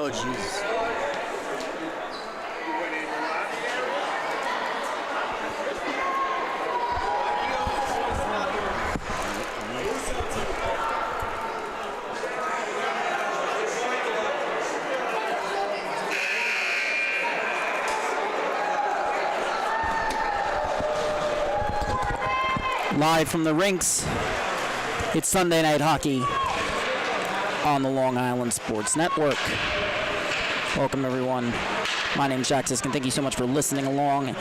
Oh, Jesus. Live from the rinks, it's Sunday Night Hockey on the Long Island Sports Network. Welcome, everyone. My name's Jack Siskin. Thank you so much for listening along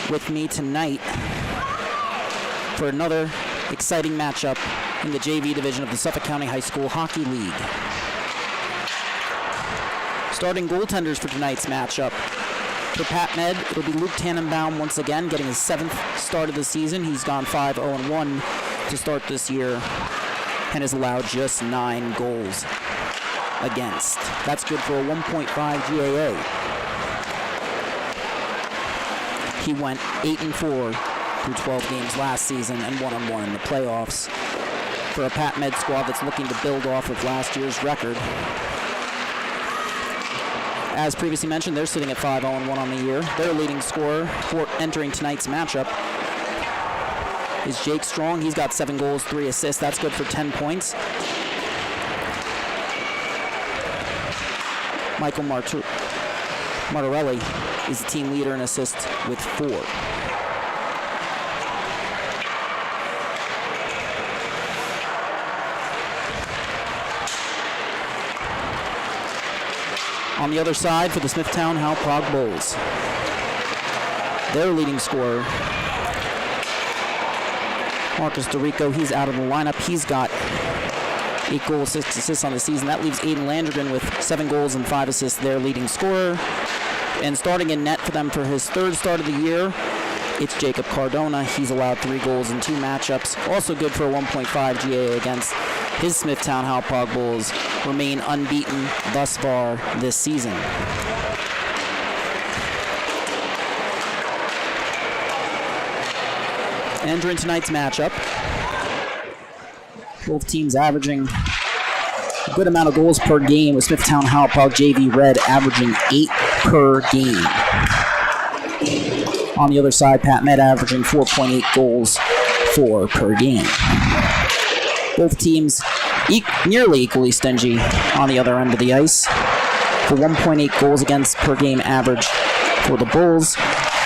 with me tonight for another exciting matchup in the JV division of the Suffolk County High School Hockey League. Starting goaltenders for tonight's matchup. For Pat Med, it'll be Luke Tannenbaum once again, getting his 7th start of the season. He's gone 5-0-1 to start this year and has allowed just 9 goals against. That's good for a 1.5 GAA. He went 8-4 through 12 games last season and 1-1 in the playoffs. For a Pat Med squad that's looking to build off of last year's record. As previously mentioned, they're sitting at 5-0-1 on the year. Their leading scorer for entering tonight's matchup is Jake Strong. He's got 7 goals, 3 assists. That's good for 10 points. Michael Martorelli is the team leader in assists with 4. On the other side for the Smithtown Hauppauge Bulls, their leading scorer, Marcus DeRico, he's out of the lineup. He's got 8 goals, 6 assists on the season. That leaves Aiden Landrigan with 7 goals and 5 assists, their leading scorer. And starting in net for them for his 3rd start of the year, it's Jacob Cardona. He's allowed 3 goals in 2 matchups. Also good for a 1.5 GAA against. His Smithtown Hauppauge Bulls remain unbeaten thus far this season. Entering tonight's matchup, both teams averaging a good amount of goals per game, with Smithtown Hauppauge JV Red averaging 8 per game. On the other side, Pat Med averaging 4.8 goals, 4 per game. Both teams nearly equally stingy on the other end of the ice, for 1.8 goals against per game average for the Bulls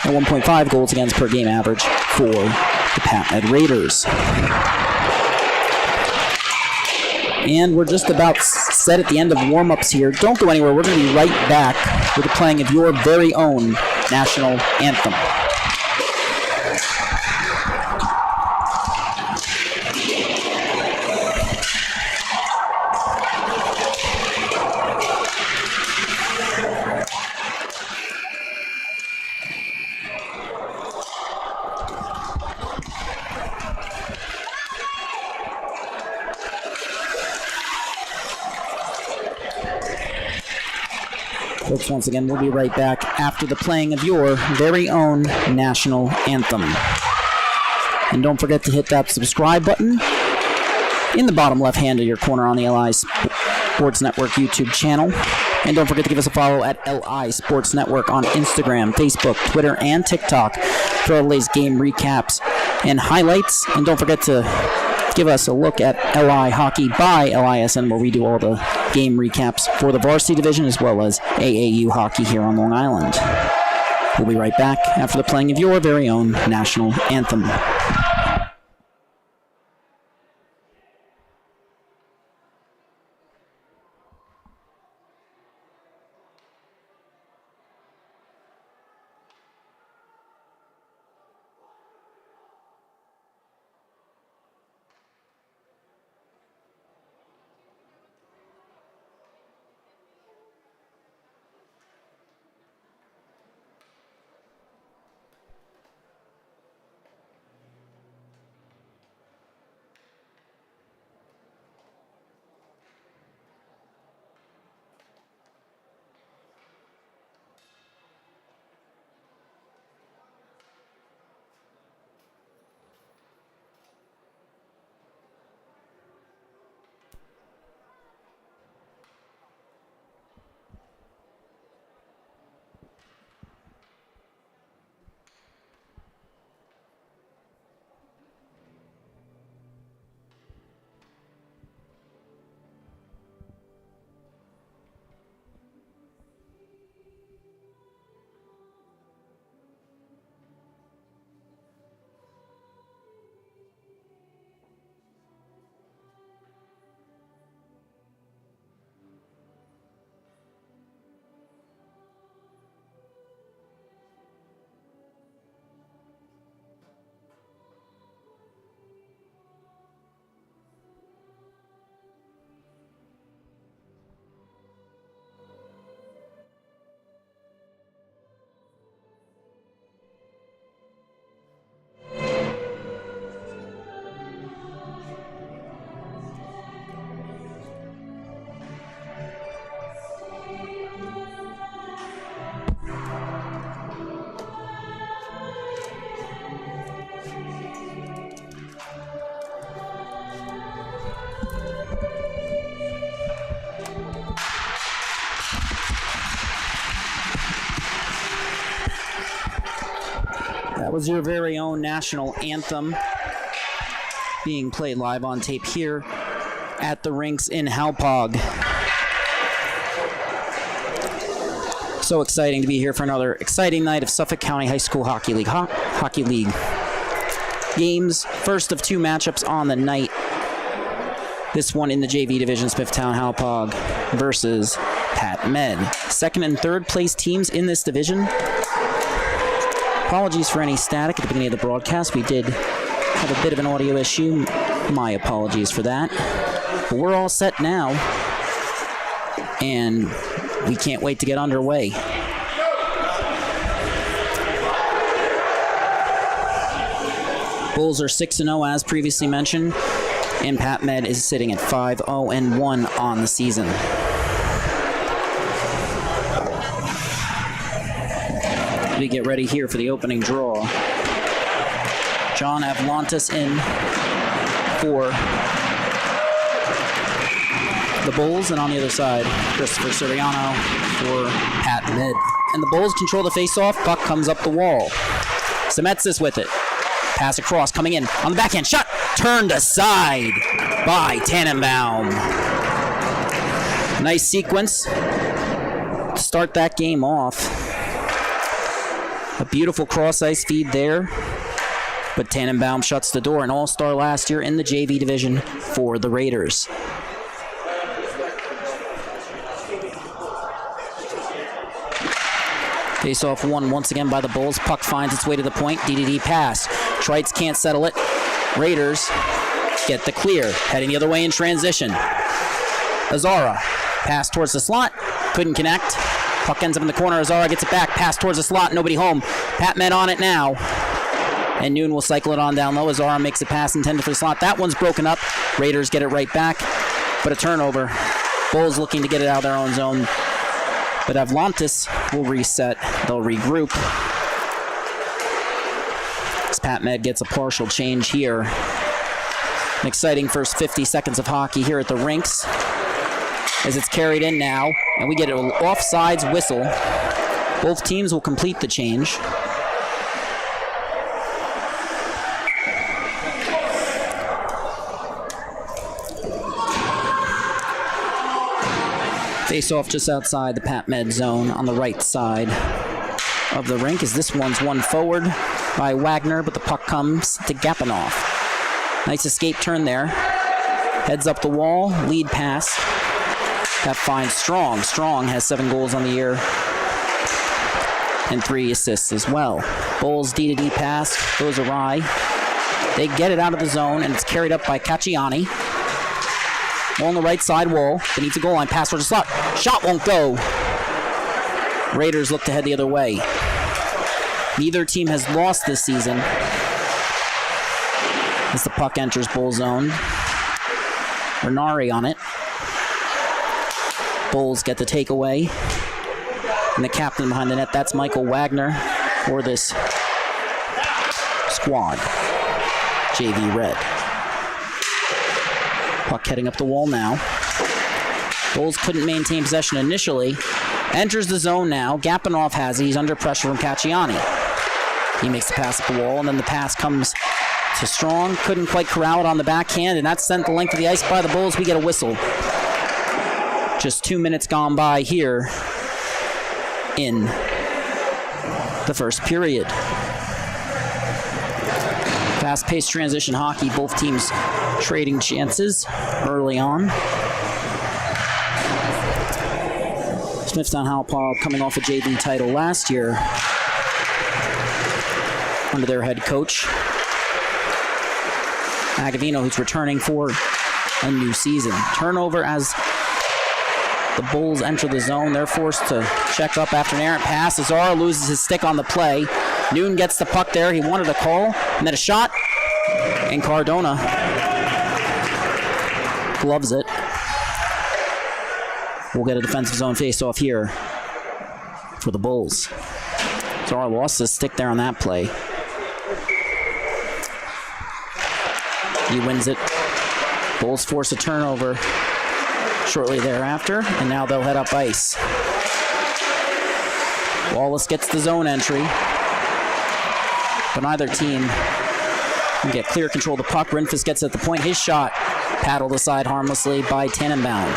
and 1.5 goals against per game average for the Pat Med Raiders. And we're just about set at the end of warm-ups here. Don't go anywhere. We're going to be right back with the playing of your very own national anthem. Folks, once again, we'll be right back after the playing of your very own national anthem. And don't forget to hit that subscribe button in the bottom left hand of your corner on the LI Sports Network YouTube channel. And don't forget to give us a follow at LI Sports Network on Instagram, Facebook, Twitter, and TikTok for all the latest game recaps and highlights. And don't forget to give us a look at LI Hockey by LISN, where we do all the game recaps for the Varsity division as well as AAU hockey here on Long Island. We'll be right back after the playing of your very own national anthem. was your very own national anthem being played live on tape here at the rinks in Hauppauge. So exciting to be here for another exciting night of Suffolk County High School Hockey League Hockey League games. First of two matchups on the night. This one in the JV division, Smithtown Hauppauge versus Pat Med. Second and third place teams in this division. Apologies for any static at the beginning of the broadcast. We did have a bit of an audio issue. My apologies for that. But we're all set now, and we can't wait to get underway. Bulls are 6-0 as previously mentioned, and Pat Med is sitting at 5-0-1 on the season. We get ready here for the opening draw. John Avlantis in for the Bulls, and on the other side, Christopher Soriano for Pat Med. And the Bulls control the face-off. Puck comes up the wall. Semetsis with it. Pass across, coming in on the backhand. Shot turned aside by Tannenbaum. Nice sequence to start that game off. A beautiful cross-ice feed there, but Tannenbaum shuts the door. An all-star last year in the JV division for the Raiders. Face-off won once again by the Bulls. Puck finds its way to the point. DDD pass. Trites can't settle it. Raiders get the clear. Heading the other way in transition. Azara. Pass towards the slot. Couldn't connect. Puck ends up in the corner. Azara gets it back. Pass towards the slot. Nobody home. Pat Med on it now. And Noon will cycle it on down low. Azara makes a pass intended for the slot. That one's broken up. Raiders get it right back. But a turnover. Bulls looking to get it out of their own zone. But Avlantis will reset. They'll regroup. As Pat Med gets a partial change here. An exciting first 50 seconds of hockey here at the rinks. As it's carried in now, and we get an offsides whistle. Both teams will complete the change. Face off just outside the Pat Med zone on the right side of the rink, as this one's won forward by Wagner, but the puck comes to Gapanoff. Nice escape turn there. Heads up the wall, lead pass. That finds Strong. Strong has 7 goals on the year and 3 assists as well. Bulls D-to-D pass goes awry. They get it out of the zone, and it's carried up by Cacciani. On the right side wall, beneath the goal line, pass towards the slot. Shot won't go. Raiders look to head the other way. Neither team has lost this season as the puck enters Bull zone. Renari on it. Bulls get the takeaway. And the captain behind the net, that's Michael Wagner for this squad. JV Red. Puck heading up the wall now. Bulls couldn't maintain possession initially. Enters the zone now. Gapanoff has it. He's under pressure from Cacciani. He makes the pass up the wall, and then the pass comes to Strong. Couldn't quite corral it on the backhand, and that's sent the length of the ice by the Bulls. We get a whistle. Just 2 minutes gone by here in the first period. Fast-paced transition hockey, both teams trading chances early on. Smithtown Hauppauge coming off a JV title last year under their head coach, Agavino, who's returning for a new season. Turnover as the Bulls enter the zone. They're forced to check up after an errant pass. Azara loses his stick on the play. Noon gets the puck there. He wanted a call, and then a shot, and Cardona gloves it. We'll get a defensive zone face-off here for the Bulls. Azara lost his stick there on that play. He wins it. Bulls force a turnover shortly thereafter, and now they'll head up ice. Wallace gets the zone entry. but neither team can get clear control of the puck. Renfus gets at the point. His shot paddled aside harmlessly by Tannenbaum.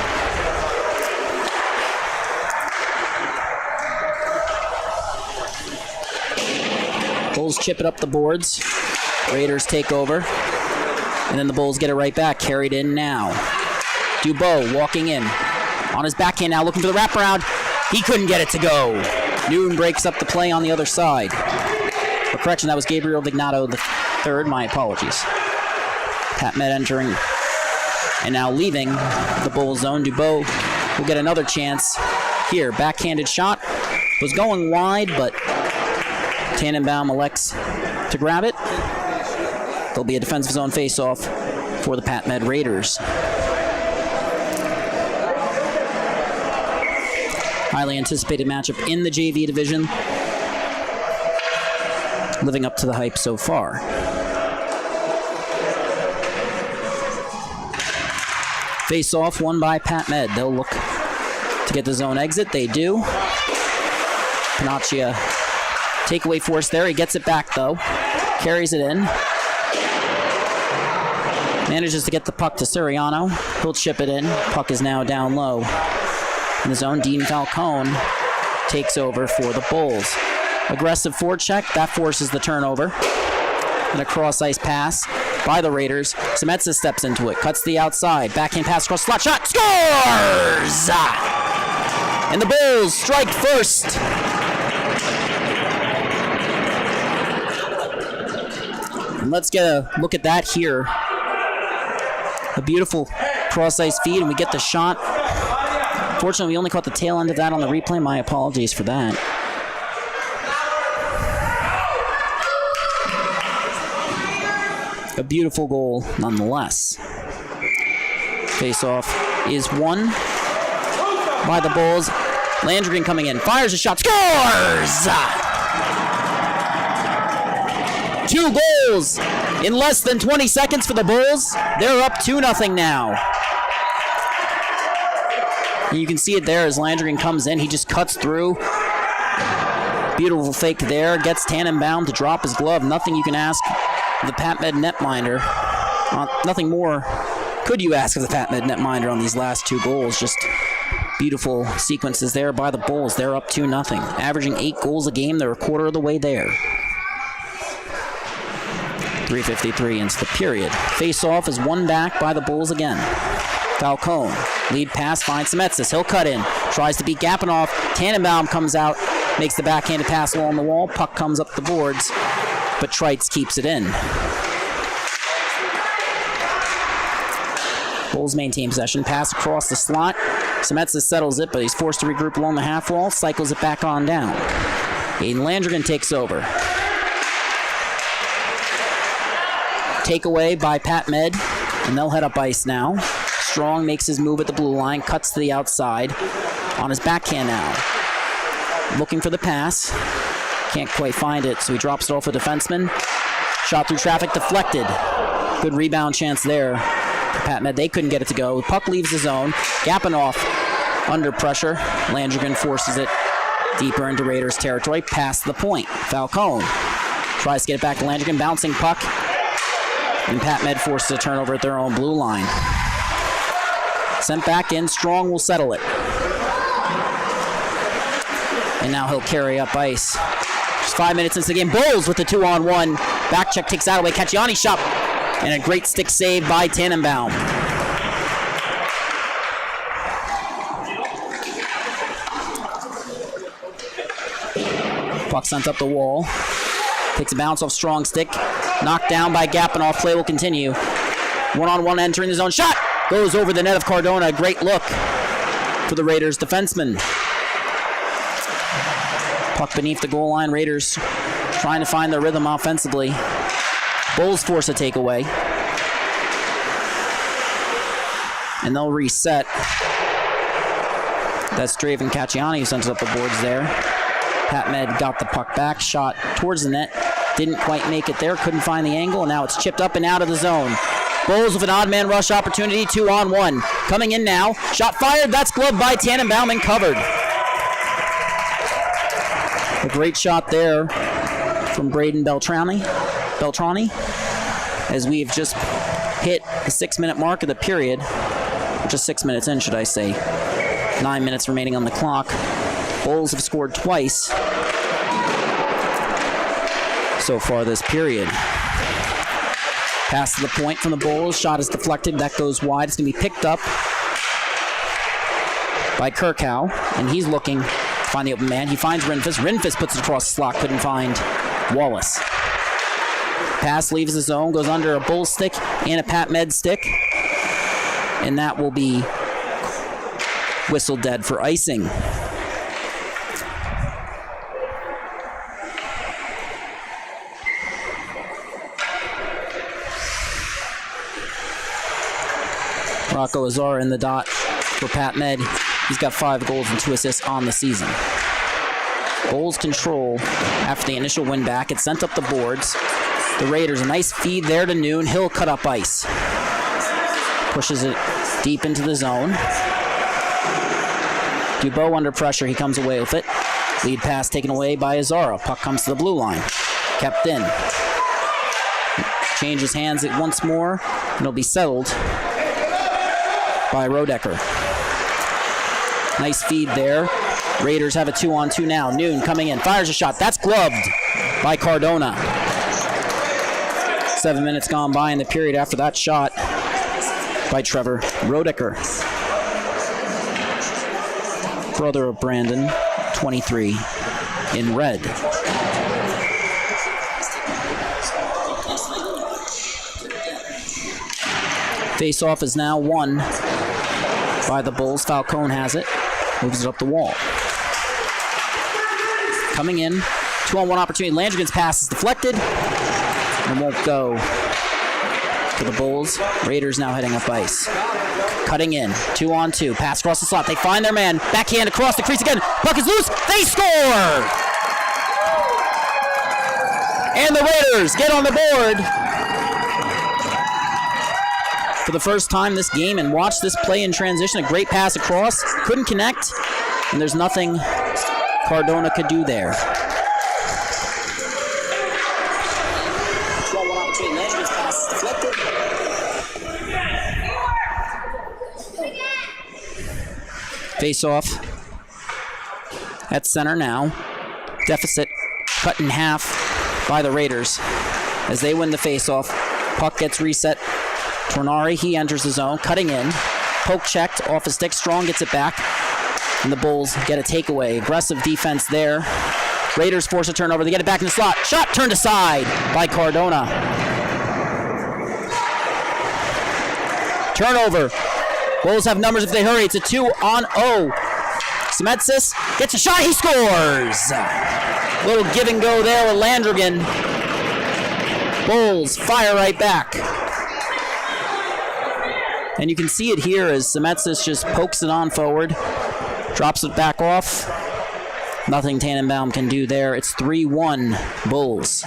Bulls chip it up the boards. Raiders take over. And then the Bulls get it right back. Carried in now. Dubois walking in. On his backhand now, looking for the wraparound. He couldn't get it to go. Newton breaks up the play on the other side. For correction, that was Gabriel Vignato the third. My apologies. Pat Med entering and now leaving the Bulls zone. Dubois will get another chance here. Backhanded shot was going wide, but Tannenbaum elects to grab it. There'll be a defensive zone face-off for the Pat Med Raiders. Highly anticipated matchup in the JV division. Living up to the hype so far. Face-off won by Pat Med. They'll look to get the zone exit. They do. Panaccia takeaway force there. He gets it back, though. Carries it in. Manages to get the puck to Suriano. He'll chip it in. Puck is now down low. In the zone, Dean Falcone takes over for the Bulls. Aggressive forecheck. That forces the turnover. And a cross-ice pass by the Raiders. Semetsa steps into it. Cuts the outside. Backhand pass across slot shot. Scores! And the Bulls strike first. And let's get a look at that here. A beautiful cross-ice feed, and we get the shot. Fortunately, we only caught the tail end of that on the replay. My apologies for that. A beautiful goal, nonetheless. Face-off is won by the Bulls. Landrigan coming in, fires a shot, scores! 2 goals in less than 20 seconds for the Bulls. They're up 2-0 now. And you can see it there as Landrigan comes in. He just cuts through. Beautiful fake there. Gets Tannenbaum to drop his glove. Nothing you can ask of the Pat Med netminder. Nothing more could you ask of the Pat Med netminder on these last 2 goals. Just beautiful sequences there by the Bulls. They're up 2-0. Averaging 8 goals a game. They're a quarter of the way there. 3:53 into the period. Face-off is won back by the Bulls again. Falcone, lead pass, finds Semetsis. He'll cut in, tries to beat Gapinoff. Tannenbaum comes out, makes the backhanded pass along the wall. Puck comes up the boards, but Trites keeps it in. Bulls maintain possession, pass across the slot. Semetsis settles it, but he's forced to regroup along the half wall, cycles it back on down. Aiden Landrigan takes over. Takeaway by Pat Med, and they'll head up ice now. Strong makes his move at the blue line, cuts to the outside on his backhand now. Looking for the pass. Can't quite find it, so he drops it off a defenseman. Shot through traffic, deflected. Good rebound chance there for Pat Med. They couldn't get it to go. The puck leaves the zone. Gapinoff under pressure. Landrigan forces it deeper into Raiders territory, past the point. Falcone tries to get it back to Landrigan, bouncing puck. And Pat Med forces a turnover at their own blue line. Sent back in, Strong will settle it. And now he'll carry up ice. Just 5 minutes into the game. Bulls with the 2-on-1. Back check takes out away. Cacciani shot. And a great stick save by Tannenbaum. Puck sent up the wall. Takes a bounce off Strong stick. Knocked down by Gapinoff. Play will continue. 1-on-1 entering the zone. Shot! Goes over the net of Cardona. A great look for the Raiders defenseman. Puck beneath the goal line. Raiders trying to find their rhythm offensively. Bulls force a takeaway. And they'll reset. That's Draven Cacciani who sends it up the boards there. Pat Med got the puck back. Shot towards the net. Didn't quite make it there. Couldn't find the angle. And now it's chipped up and out of the zone. Bulls with an odd man rush opportunity. 2-on-1. Coming in now. Shot fired. That's gloved by Tannenbaum and covered. A great shot there from Braden Beltrami, as we've just hit the 6-minute mark of the period. Just 6 minutes in, should I say. 9 minutes remaining on the clock. Bulls have scored twice so far this period. Pass to the point from the Bulls. Shot is deflected. That goes wide. It's going to be picked up by Kirkhow, and he's looking to find the open man. He finds Rinfus. Rinfus puts it across the slot. Couldn't find Wallace. Pass leaves the zone, goes under a Bull stick and a Pat Med stick, and that will be whistled dead for icing. Rocco Azar in the dot for Pat Med. He's got 5 goals and 2 assists on the season. Bulls control after the initial win back. It sent up the boards. The Raiders, a nice feed there to Noon. Hill cut up ice. Pushes it deep into the zone. Dubois under pressure. He comes away with it. Lead pass taken away by Azara. Puck comes to the blue line. Kept in. Changes hands it once more. And it'll be settled by Rodecker. Nice feed there. Raiders have a 2-on-2 now. Noon coming in. Fires a shot. That's gloved by Cardona. 7 minutes gone by in the period after that shot by Trevor Rodecker. Brother of Brandon, 23, in red. Face-off is now won by the Bulls. Falcone has it. Moves it up the wall. Coming in. 2-on-1 opportunity. Landrigan's pass is deflected. And won't go to the Bulls. Raiders now heading up ice. Cutting in. 2-on-2. Pass across the slot. They find their man. Backhand across the crease again. Puck is loose. They score! And the Raiders get on the board for the first time this game, and watch this play in transition. A great pass across. Couldn't connect. And there's nothing Cardona could do there. Face off at center now. Deficit cut in half by the Raiders as they win the face-off. Puck gets reset. Tornari, he enters the zone, cutting in. Poke checked off his stick. Strong gets it back, and the Bulls get a takeaway. Aggressive defense there. Raiders force a turnover. They get it back in the slot. Shot turned aside by Cardona. Turnover. Bulls have numbers if they hurry. It's a 2-on-0. Smetsis gets a shot. He scores. Little give and go there with Landrigan. Bulls fire right back. And you can see it here as Smetsis just pokes it on forward. Drops it back off. Nothing Tannenbaum can do there. It's 3-1 Bulls.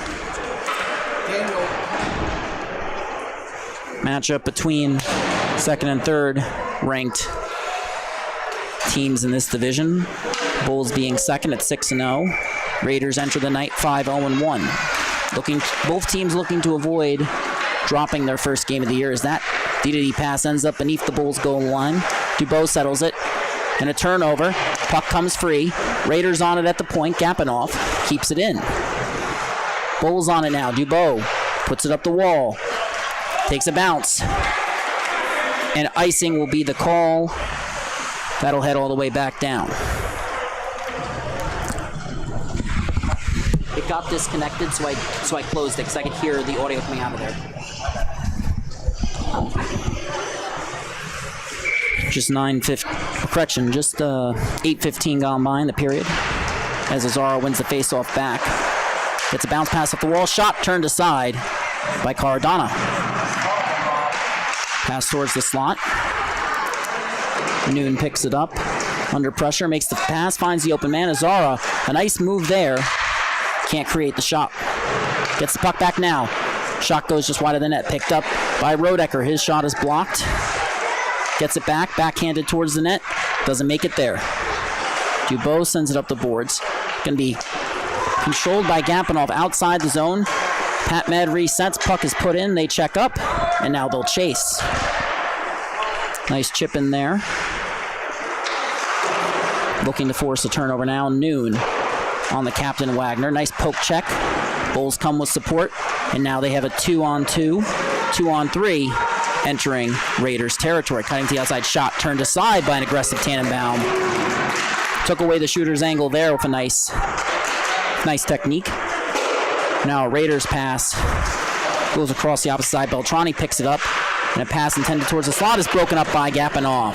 Matchup between second and third ranked teams in this division. Bulls being second at 6-0. Raiders enter the night 5-0-1. Both teams looking to avoid dropping their first game of the year as that DDD pass ends up beneath the Bulls goal line. Dubois settles it. And a turnover. Puck comes free. Raiders on it at the point. Gapinoff keeps it in. Bulls on it now. Dubois puts it up the wall. Takes a bounce. And icing will be the call. That'll head all the way back down. It got disconnected, so I closed it because I could hear the audio coming out of there. Just 8:15 gone by in the period as Azara wins the face-off back. Gets a bounce pass off the wall. Shot turned aside by Cardona. Pass towards the slot. Noon picks it up. Under pressure, makes the pass, finds the open man. Azara, a nice move there. Can't create the shot. Gets the puck back now. Shot goes just wide of the net. Picked up by Rodecker. His shot is blocked. Gets it back. Backhanded towards the net. Doesn't make it there. Dubois sends it up the boards. Going to be controlled by Gapanov outside the zone. Pat Med resets, puck is put in, they check up, and now they'll chase. Nice chip in there. Looking to force a turnover now. Noon on the captain, Wagner. Nice poke check. Bulls come with support, and now they have a 2-on-2, 2-on-3 entering Raiders territory. Cutting to the outside shot, turned aside by an aggressive Tannenbaum. Took away the shooter's angle there with a nice technique. Now a Raiders pass goes across the opposite side. Beltrani picks it up, and a pass intended towards the slot is broken up by Gapanov.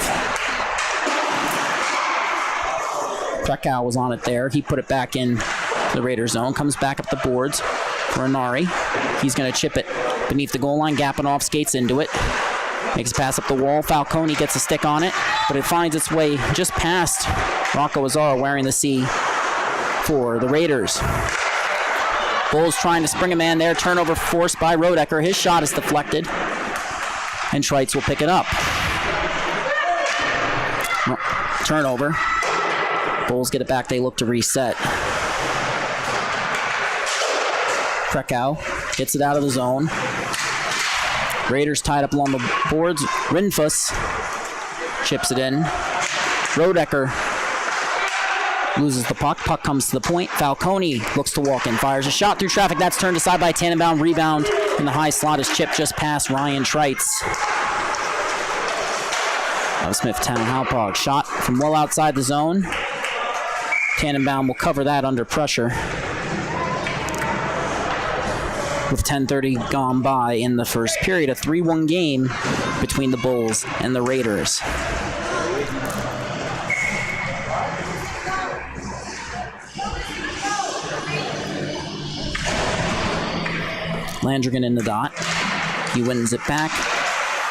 Patchogue was on it there. He put it back in the Raiders zone. Comes back up the boards for Inari. He's going to chip it beneath the goal line. Gapanov skates into it. Makes a pass up the wall. Falcone gets a stick on it, but it finds its way just past Rocco Azara wearing the C for the Raiders. Bulls trying to spring a man there. Turnover forced by Rodecker. His shot is deflected, and Schweitz will pick it up. Turnover. Bulls get it back. They look to reset. Patchogue gets it out of the zone. Raiders tied up along the boards. Rinfus chips it in. Rodecker loses the puck. Puck comes to the point. Falcone looks to walk in. Fires a shot through traffic. That's turned aside by Tannenbaum. Rebound in the high slot is chipped just past Ryan Treitz of Smithtown. Hauppauge shot from well outside the zone. Tannenbaum will cover that under pressure. With 10:30 gone by in the first period, a 3-1 game between the Bulls and the Raiders. Landrigan in the dot. He wins it back.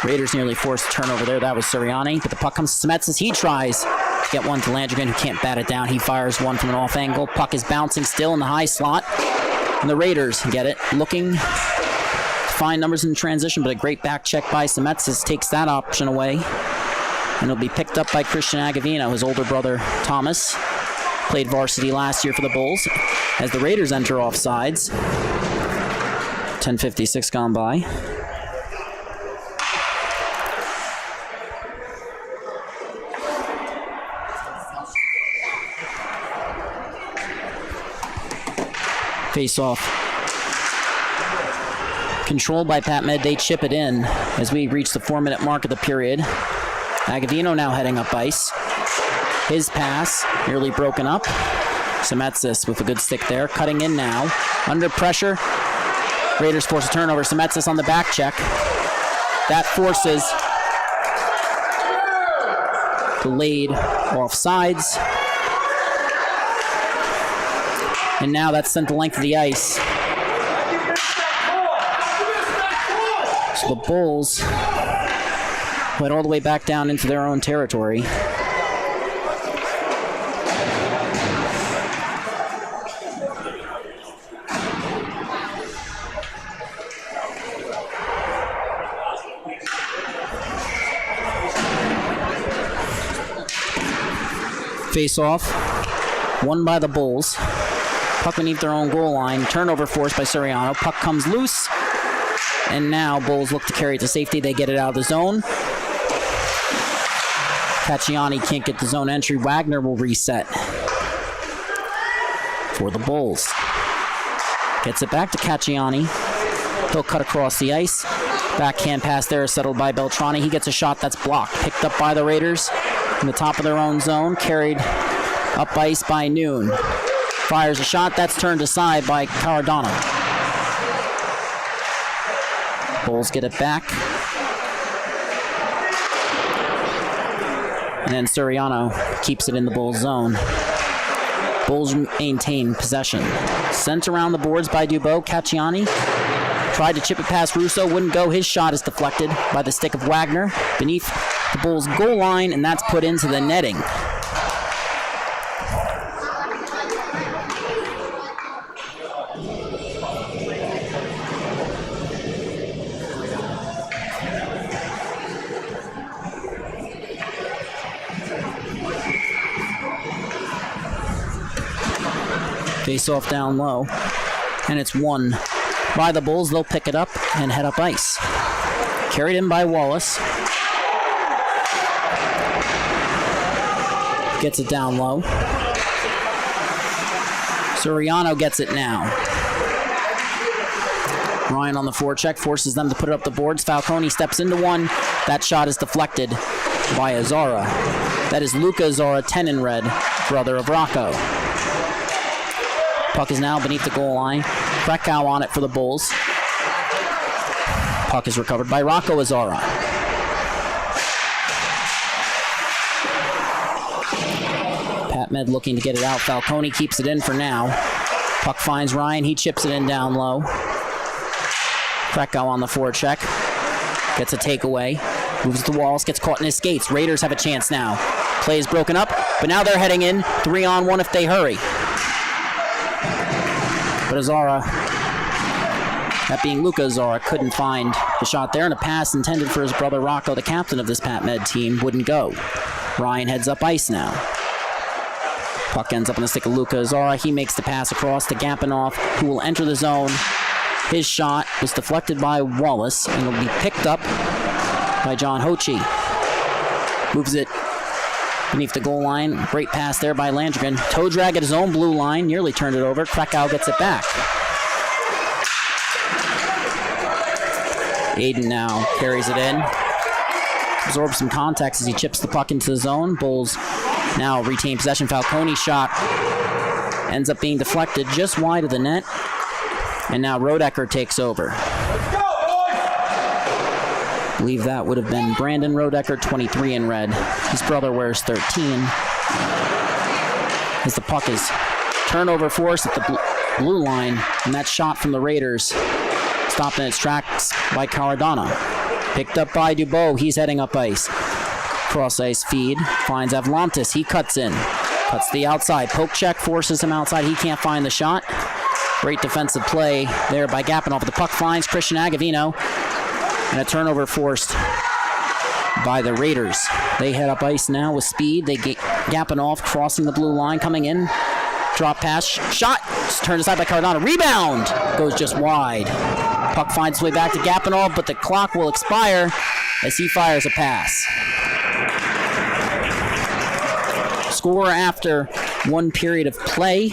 Raiders nearly forced a turnover there. That was Sirianni, but the puck comes to Smets as he tries to get one to Landrigan, who can't bat it down. He fires one from an off angle. Puck is bouncing still in the high slot. And the Raiders get it. Looking to find numbers in transition, but a great back check by Semetsis takes that option away. And it'll be picked up by Christian Agavino. His older brother, Thomas, played varsity last year for the Bulls. As the Raiders enter offsides. 10:56 gone by. Face-off. Controlled by Pat Med, they chip it in as we reach the 4-minute mark of the period. Agavino now heading up ice. His pass nearly broken up. Semetsis with a good stick there. Cutting in now. Under pressure. Raiders force a turnover. Semetsis on the back check. That forces delayed offsides. And now that's sent the length of the ice. So the Bulls went all the way back down into their own territory. Face off, won by the Bulls. Puck beneath their own goal line. Turnover forced by Soriano. Puck comes loose. And now Bulls look to carry it to safety. They get it out of the zone. Cacciani can't get the zone entry. Wagner will reset for the Bulls. Gets it back to Cacciani. He'll cut across the ice. Backhand pass there is settled by Beltrani. He gets a shot that's blocked. Picked up by the Raiders in the top of their own zone. Carried up ice by Noon. Fires a shot that's turned aside by Cardano. Bulls get it back. And then Suriano keeps it in the Bulls zone. Bulls maintain possession. Sent around the boards by Dubois. Cacciani tried to chip it past Russo. Wouldn't go. His shot is deflected by the stick of Wagner beneath the Bulls goal line, and that's put into the netting. Face off down low. And it's won by the Bulls. They'll pick it up and head up ice. Carried in by Wallace. Gets it down low. Suriano gets it now. Ryan on the forecheck forces them to put it up the boards. Falcone steps into one. That shot is deflected by Azara. That is Luca Azara, 10 in red, brother of Rocco. Puck is now beneath the goal line. Krakow on it for the Bulls. Puck is recovered by Rocco Azara. Pat Med looking to get it out. Falcone keeps it in for now. Puck finds Ryan. He chips it in down low. Krakow on the forecheck. Gets a takeaway. Moves to Wallace. Gets caught in his skates. Raiders have a chance now. Play is broken up, but now they're heading in 3-on-1 if they hurry. But Azara, that being Luca Azara, couldn't find the shot there, and a pass intended for his brother Rocco, the captain of this Pat Med team, wouldn't go. Ryan heads up ice now. Puck ends up on the stick of Luca Azara. He makes the pass across to Gapanov, who will enter the zone. His shot was deflected by Wallace, and will be picked up by John Hochi. Moves it beneath the goal line. Great pass there by Landrigan. Toe drag at his own blue line. Nearly turned it over. Krakow gets it back. Aiden now carries it in. Absorbs some contact as he chips the puck into the zone. Bulls now retain possession. Falcone's shot ends up being deflected just wide of the net. And now Rodecker takes over. I believe that would have been Brandon Rodecker, 23 in red. His brother wears 13. As the puck is turnover force at the blue line, and that shot from the Raiders stopped in its tracks by Cardano. Picked up by Dubois. He's heading up ice. Cross ice feed. Finds Avlantis. He cuts in. Cuts the outside. Poke check forces him outside. He can't find the shot. Great defensive play there by Gapanov. The puck finds Christian Agavino. And a turnover forced by the Raiders. They head up ice now with speed. They get Gapanov crossing the blue line, coming in. Drop pass. Shot. Turned aside by Cardano. Rebound. Goes just wide. Puck finds its way back to Gapanov, but the clock will expire as he fires a pass. Score after one period of play.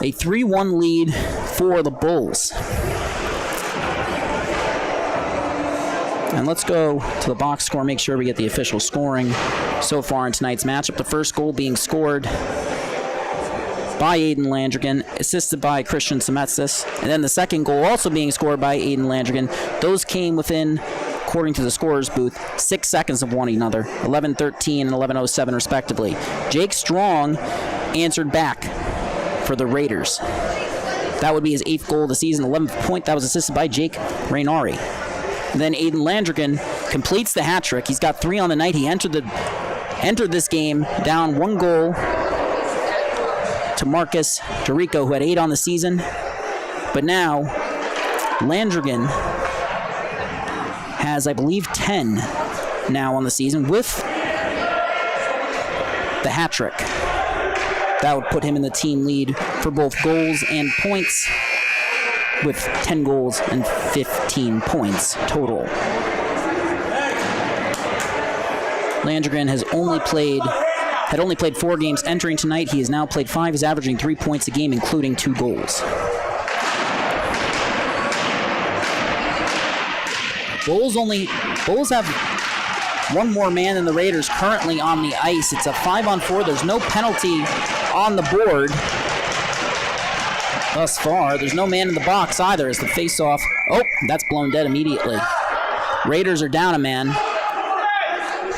A 3-1 lead for the Bulls. And let's go to the box score, make sure we get the official scoring so far in tonight's matchup. The first goal being scored by Aiden Landrigan, assisted by Christian Semetsis. And then the second goal also being scored by Aiden Landrigan. Those came within, according to the scorer's booth, 6 seconds of one another, 11:13 and 11:07 respectively. Jake Strong answered back for the Raiders. That would be his 8th goal of the season, 11th point. That was assisted by Jake Rainari. Then Aiden Landrigan completes the hat trick. He's got 3 on the night. He entered this game down 1 goal to Marcus Dorico, who had 8 on the season. But now Landrigan has, I believe, 10 now on the season with the hat trick. That would put him in the team lead for both goals and points, with 10 goals and 15 points total. Landrigan had only played 4 games entering tonight. He has now played 5. He's averaging 3 points a game, including 2 goals. Bulls have one more man than the Raiders currently on the ice. It's a 5-on-4. There's no penalty on the board thus far. There's no man in the box either as the face-off. Oh, that's blown dead immediately. Raiders are down a man.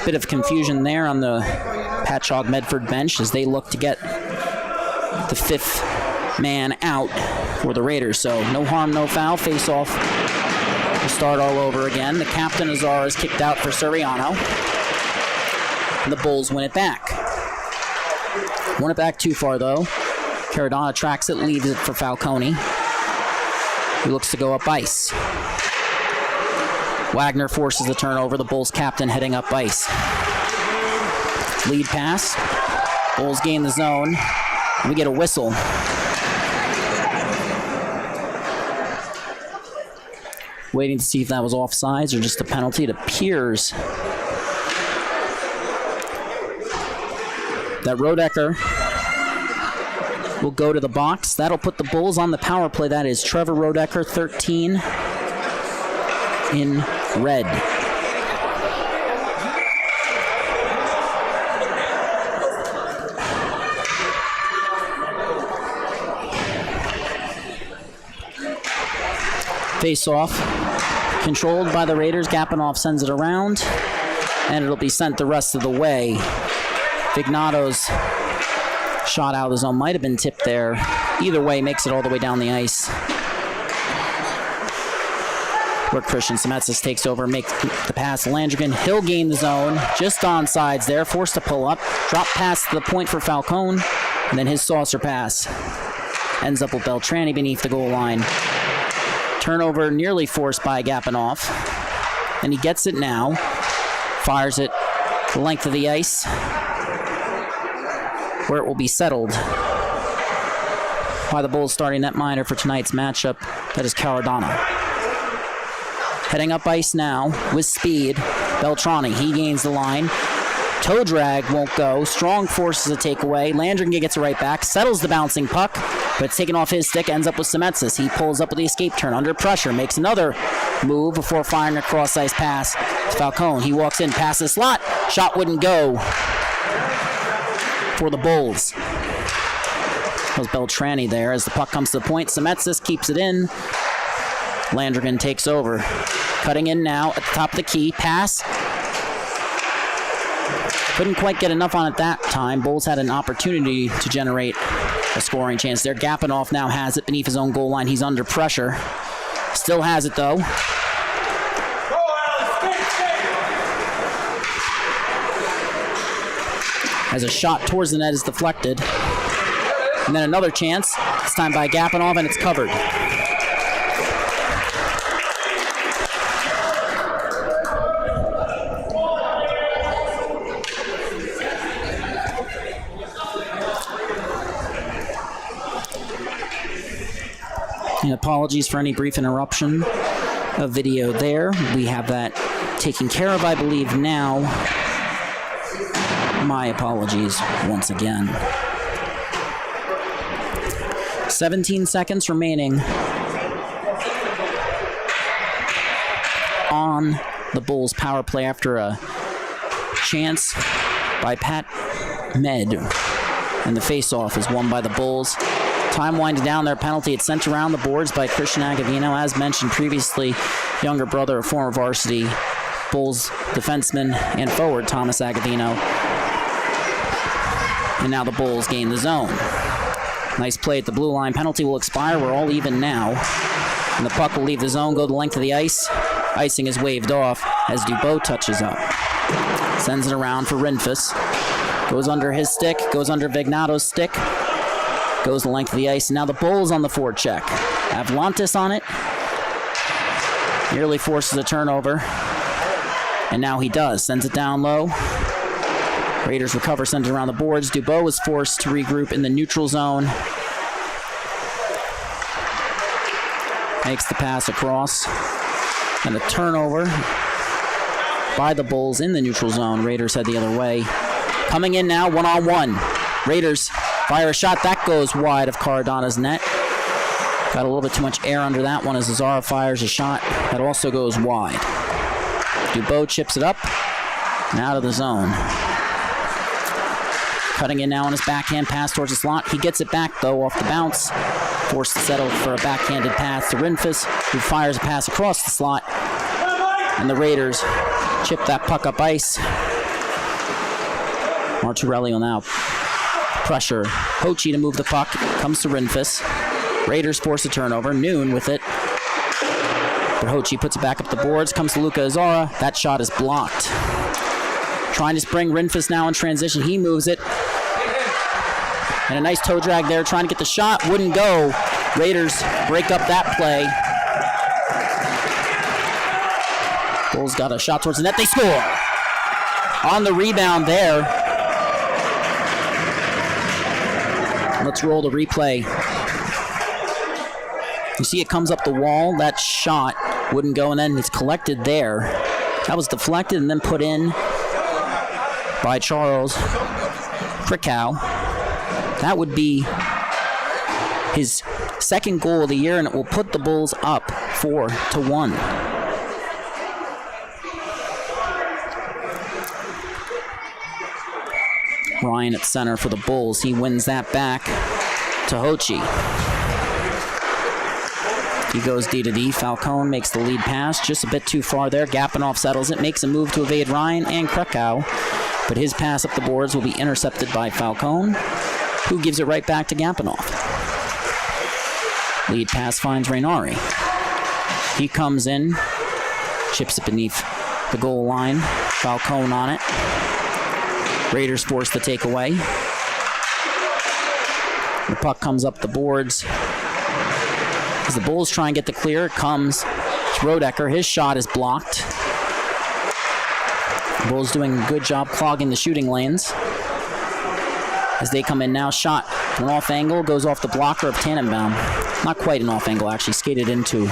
Bit of confusion there on the Patchogue Medford bench as they look to get the 5th man out for the Raiders. So no harm, no foul. Face-off will start all over again. The captain, Azar, is kicked out for Suriano. And the Bulls win it back. Won it back too far, though. Cardano tracks it, leaves it for Falcone. He looks to go up ice. Wagner forces the turnover. The Bulls captain heading up ice. Lead pass. Bulls gain the zone. We get a whistle. Waiting to see if that was offsides or just a penalty. It appears that Rodecker will go to the box. That'll put the Bulls on the power play. That is Trevor Rodecker, 13 in red. Face off, controlled by the Raiders. Gapinoff sends it around, and it'll be sent the rest of the way. Vignato's shot out of the zone might have been tipped there. Either way, makes it all the way down the ice. Where Christian Semetzis takes over, makes the pass to Landrigan. He'll gain the zone, just onsides there, forced to pull up. Drop pass to the point for Falcone, and then his saucer pass ends up with Beltrani beneath the goal line. Turnover nearly forced by Gapinoff, and he gets it now. Fires it the length of the ice, where it will be settled by the Bulls starting netminder for tonight's matchup. That is Caradonna. Heading up ice now with speed. Beltrani, he gains the line. Toe drag won't go. Strong forces a takeaway. Landrigan gets it right back. Settles the bouncing puck, but it's taken off his stick. Ends up with Semetzis. He pulls up with the escape turn under pressure. Makes another move before firing a cross-ice pass to Falcone. He walks in past the slot. Shot wouldn't go for the Bulls. Was Beltrani there as the puck comes to the point. Semetzis keeps it in. Landrigan takes over. Cutting in now at the top of the key. Pass. Couldn't quite get enough on it that time. Bulls had an opportunity to generate a scoring chance there. Gapinoff now has it beneath his own goal line. He's under pressure. Still has it though. As a shot towards the net is deflected. And then another chance. This time by Gapinoff, and it's covered. And apologies for any brief interruption of video there. We have that taken care of, I believe, now. My apologies once again. 17 seconds remaining on the Bulls power play after a chance by Pat Med. And the face-off is won by the Bulls. Time winding down their penalty. It's sent around the boards by Christian Agavino. As mentioned previously, younger brother of former Varsity Bulls defenseman and forward Thomas Agavino. And now the Bulls gain the zone. Nice play at the blue line. Penalty will expire. We're all even now. And the puck will leave the zone, go the length of the ice. Icing is waved off as Dubois touches up. Sends it around for Rinfus. Goes under his stick, goes under Vignato's stick. Goes the length of the ice. And now the Bulls on the forecheck. Avlantis on it. Nearly forces a turnover. And now he does. Sends it down low. Raiders recover, sends it around the boards. Dubois was forced to regroup in the neutral zone. Makes the pass across. And a turnover by the Bulls in the neutral zone. Raiders head the other way. Coming in now, one-on-one. Raiders fire a shot. That goes wide of Cardano's net. Got a little bit too much air under that one as Azara fires a shot. That also goes wide. Dubois chips it up and out of the zone. Cutting in now on his backhand pass towards the slot. He gets it back, though, off the bounce. Forced to settle for a backhanded pass to Rinfus, who fires a pass across the slot. And the Raiders chip that puck up ice. Marturelli will now pressure Hauppauge to move the puck. Comes to Rinfus. Raiders force a turnover. Noon with it. But Hauppauge puts it back up the boards. Comes to Luca Azara. That shot is blocked. Trying to spring Rinfus now in transition. He moves it. And a nice toe drag there, trying to get the shot. Wouldn't go. Raiders break up that play. Bulls got a shot towards the net. They score. On the rebound there. Let's roll the replay. You see it comes up the wall. That shot wouldn't go, and then it's collected there. That was deflected and then put in by Charles Krikow. That would be his second goal of the year, and it will put the Bulls up 4-1. Ryan at center for the Bulls. He wins that back to Hauppauge. He goes D to D. Falcone makes the lead pass just a bit too far there. Gapinoff settles it, makes a move to evade Ryan and Krikow, but his pass up the boards will be intercepted by Falcone, who gives it right back to Gapinoff. Lead pass finds Rainari. He comes in, chips it beneath the goal line. Falcone on it. Raiders force the takeaway. The puck comes up the boards. As the Bulls try and get the clear, it comes to Rodecker. His shot is blocked. The Bulls doing a good job clogging the shooting lanes. As they come in now, shot from an off angle, goes off the blocker of Tannenbaum. Not quite an off angle, actually, skated into.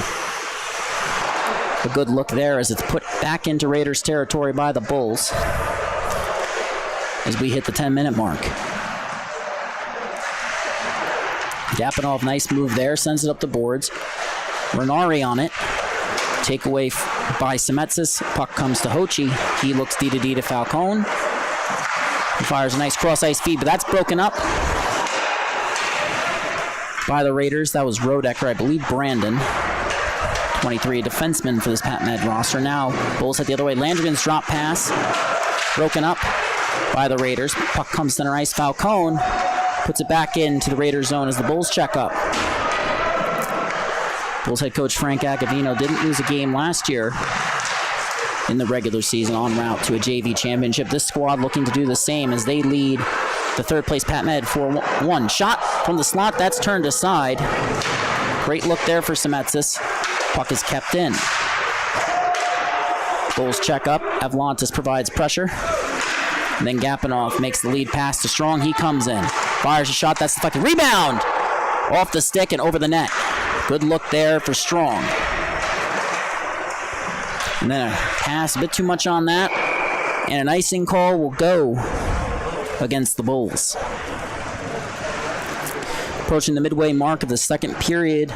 A good look there as it's put back into Raiders territory by the Bulls as we hit the 10-minute mark. Gapinoff, nice move there, sends it up the boards. Rainari on it. Takeaway by Semetsis. Puck comes to Hauppauge. He looks D to D to Falcone. He fires a nice cross-ice feed, but that's broken up by the Raiders. That was Rodecker, I believe Brandon. 23, a defenseman for this PatMed roster. Now, Bulls head the other way. Landrigan's drop pass. Broken up by the Raiders. Puck comes center ice. Falcone puts it back into the Raiders zone as the Bulls check up. Bulls head coach Frank Agavino didn't lose a game last year in the regular season en route to a JV championship. This squad looking to do the same as they lead the third place PatMed 4-1. Shot from the slot, that's turned aside. Great look there for Semetsis. Puck is kept in. Bulls check up. Avlantis provides pressure. And then Gapinoff makes the lead pass to Strong. He comes in. Fires a shot. That's deflected. Rebound! Off the stick and over the net. Good look there for Strong. And then a pass, a bit too much on that. And an icing call will go against the Bulls. Approaching the midway mark of the second period.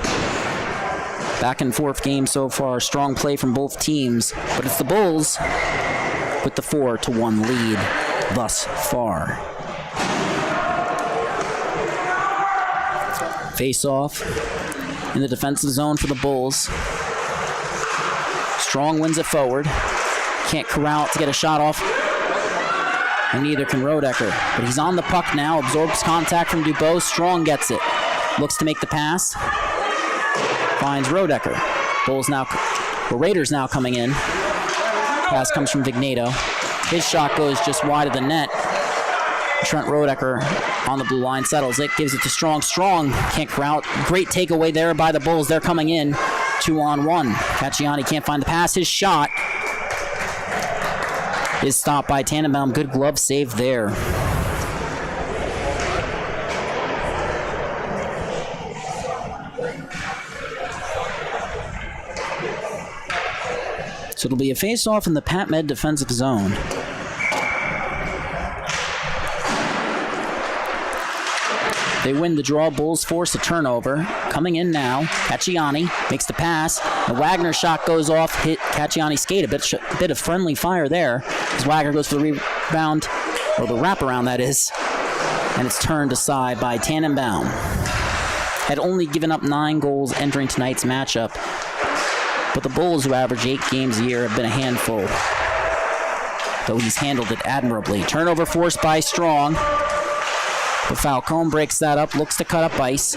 Back and forth game so far. Strong play from both teams. But it's the Bulls with the 4-1 lead thus far. Face off in the defensive zone for the Bulls. Strong wins it forward. Can't corral it to get a shot off. And neither can Rodecker. But he's on the puck now. Absorbs contact from Dubois. Strong gets it. Looks to make the pass. Finds Rodecker. Raiders now coming in. Pass comes from Vignato. His shot goes just wide of the net. Trent Rodecker on the blue line settles it. Gives it to Strong. Strong can't corral it. Great takeaway there by the Bulls. They're coming in 2-on-1. Cacciani can't find the pass. His shot is stopped by Tannenbaum. Good glove save there. So it'll be a face-off in the PatMed defensive zone. They win the draw. Bulls force a turnover. Coming in now, Cacciani makes the pass. The Wagner shot goes off. Hit Cacciani skate. A bit of friendly fire there as Wagner goes for the rebound, or the wraparound that is, and it's turned aside by Tannenbaum. Had only given up 9 goals entering tonight's matchup. But the Bulls, who average 8 games a year, have been a handful, though he's handled it admirably. Turnover forced by Strong. But Falcone breaks that up, looks to cut up ice.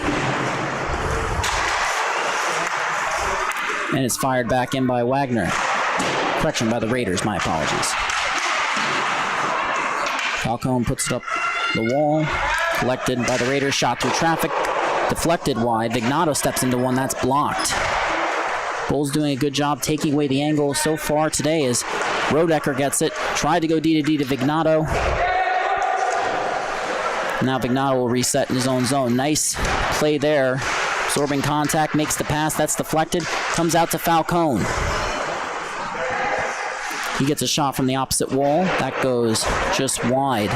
And it's fired back in by Wagner. Correction, by the Raiders, my apologies. Falcone puts it up the wall. Collected by the Raiders, shot through traffic. Deflected wide. Vignato steps into one, that's blocked. Bulls doing a good job taking away the angle so far today as Rodecker gets it. Tried to go D to D to Vignato. Now Vignato will reset in his own zone. Nice play there. Absorbing contact, makes the pass. That's deflected. Comes out to Falcone. He gets a shot from the opposite wall. That goes just wide.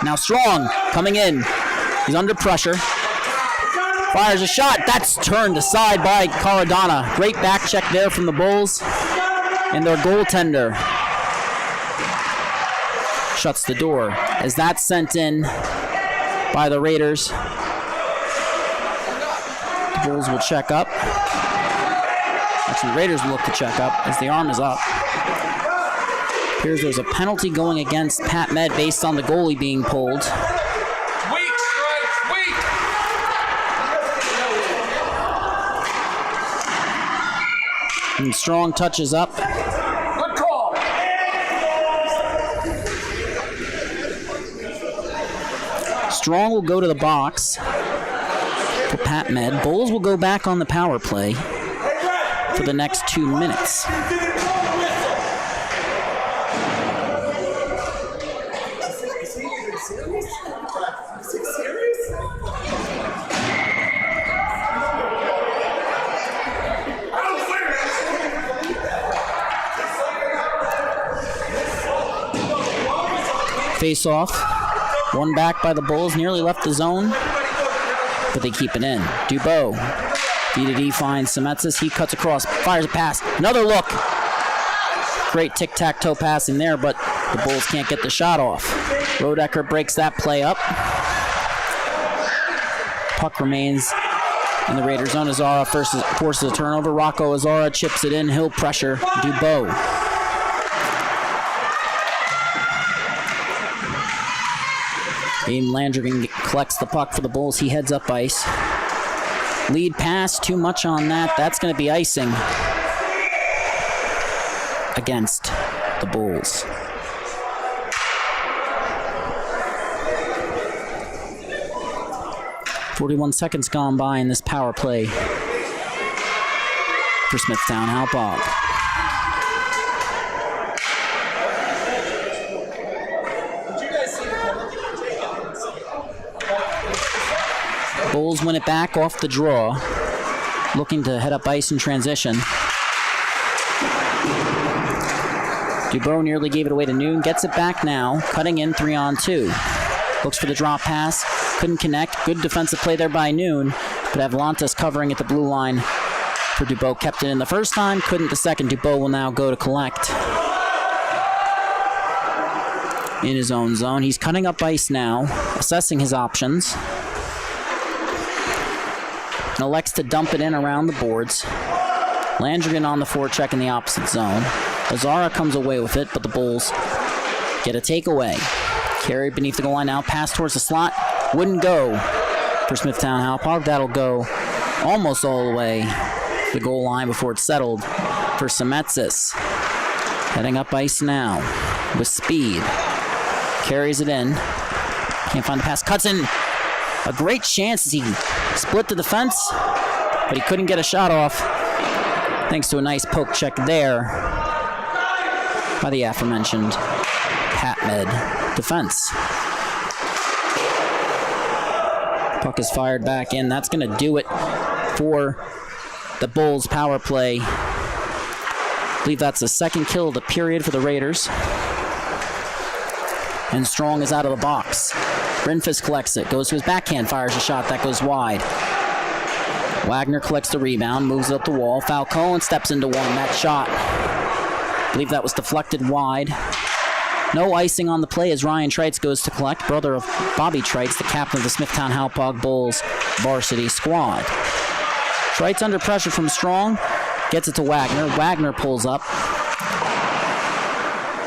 Now Strong coming in. He's under pressure. Fires a shot. That's turned aside by Caradonna. Great back check there from the Bulls. And their goaltender shuts the door. As that's sent in by the Raiders. The Bulls will check up. Actually, the Raiders will look to check up as the arm is up. Appears there's a penalty going against Pat Med based on the goalie being pulled. Weak strikes, weak! And Strong touches up. Good call! Strong will go to the box for Pat Med. Bulls will go back on the power play for the next 2 minutes. Face off. One back by the Bulls, nearly left the zone, but they keep it in. Dubois. D-to-D finds Semetsis. He cuts across, fires a pass. Another look. Great tic-tac-toe passing there, but the Bulls can't get the shot off. Rodecker breaks that play up. Puck remains in the Raiders' zone. Azara forces a turnover. Rocco Azara chips it in. He'll pressure Dubois. Aiden Landrigan collects the puck for the Bulls. He heads up ice. Lead pass, too much on that. That's going to be icing against the Bulls. .41 seconds gone by in this power play for Smithtown Hauppauge. Bulls win it back off the draw, looking to head up ice in transition. Dubois nearly gave it away to Noon, gets it back now, cutting in 3-on-2. Looks for the drop pass, couldn't connect. Good defensive play there by Noon, but Avalantis covering at the blue line for Dubois. Kept it in the first time, couldn't the second. Dubois will now go to collect in his own zone. He's cutting up ice now, assessing his options. Elects to dump it in around the boards. Landrigan on the forecheck in the opposite zone. Azara comes away with it, but the Bulls get a takeaway. Carried beneath the goal line now, pass towards the slot. Wouldn't go for Smithtown Hauppauge. That'll go almost all the way to the goal line before it's settled for Semetsis. Heading up ice now with speed. Carries it in. Can't find the pass. Cuts in. A great chance as he split the defense, but he couldn't get a shot off thanks to a nice poke check there by the aforementioned Pat Med defense. Puck is fired back in. That's going to do it for the Bulls power play. I believe that's the second kill of the period for the Raiders. And Strong is out of the box. Brinfus collects it, goes to his backhand, fires a shot that goes wide. Wagner collects the rebound, moves it up the wall. Falcone steps into one. That shot, I believe that was deflected wide. No icing on the play as Ryan Treitz goes to collect, brother of Bobby Treitz, the captain of the Smithtown Hauppauge Bulls varsity squad. Treitz under pressure from Strong, gets it to Wagner. Wagner pulls up,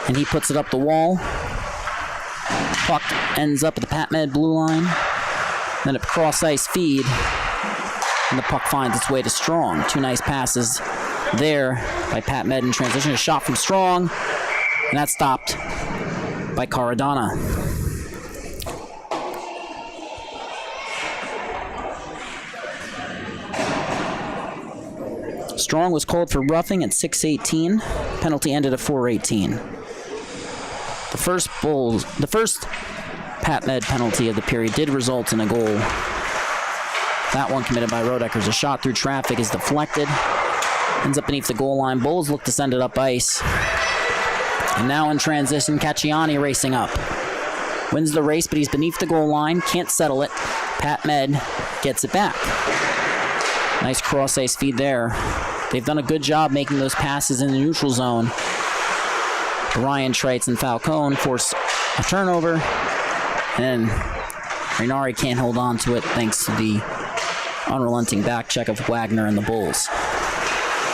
and he puts it up the wall. Puck ends up at the Pat Med blue line. Then a cross-ice feed, and the puck finds its way to Strong. Two nice passes there by Pat Med in transition. A shot from Strong, and that's stopped by Caradonna. Strong was called for roughing at 6:18. Penalty ended at 4:18. The first Pat Med penalty of the period did result in a goal. That one committed by Rodecker's. A shot through traffic is deflected. Ends up beneath the goal line. Bulls look to send it up ice. And now in transition, Cacciani racing up. Wins the race, but he's beneath the goal line. Can't settle it. Pat Med gets it back. Nice cross-ice feed there. They've done a good job making those passes in the neutral zone. Ryan Treitz and Falcone force a turnover. And Rainari can't hold on to it thanks to the unrelenting back check of Wagner and the Bulls.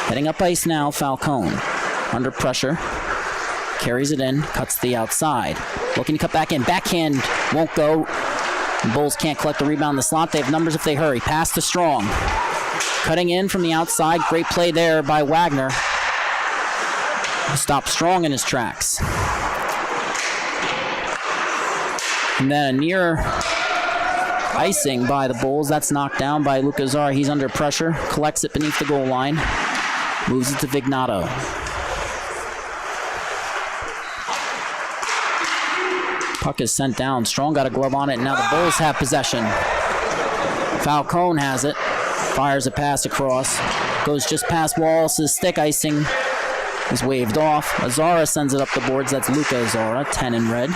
Heading up ice now, Falcone. Under pressure. Carries it in, cuts the outside. Looking to cut back in. Backhand won't go. The Bulls can't collect the rebound in the slot. They have numbers if they hurry. Pass to Strong. Cutting in from the outside. Great play there by Wagner. Stopped Strong in his tracks. And then a near icing by the Bulls. That's knocked down by Luca Zara. He's under pressure. Collects it beneath the goal line. Moves it to Vignato. Puck is sent down. Strong got a glove on it, and now the Bulls have possession. Falcone has it. Fires a pass across. Goes just past Wallace's stick. Icing is waved off. Azara sends it up the boards. That's Luca Azara, 10 in red.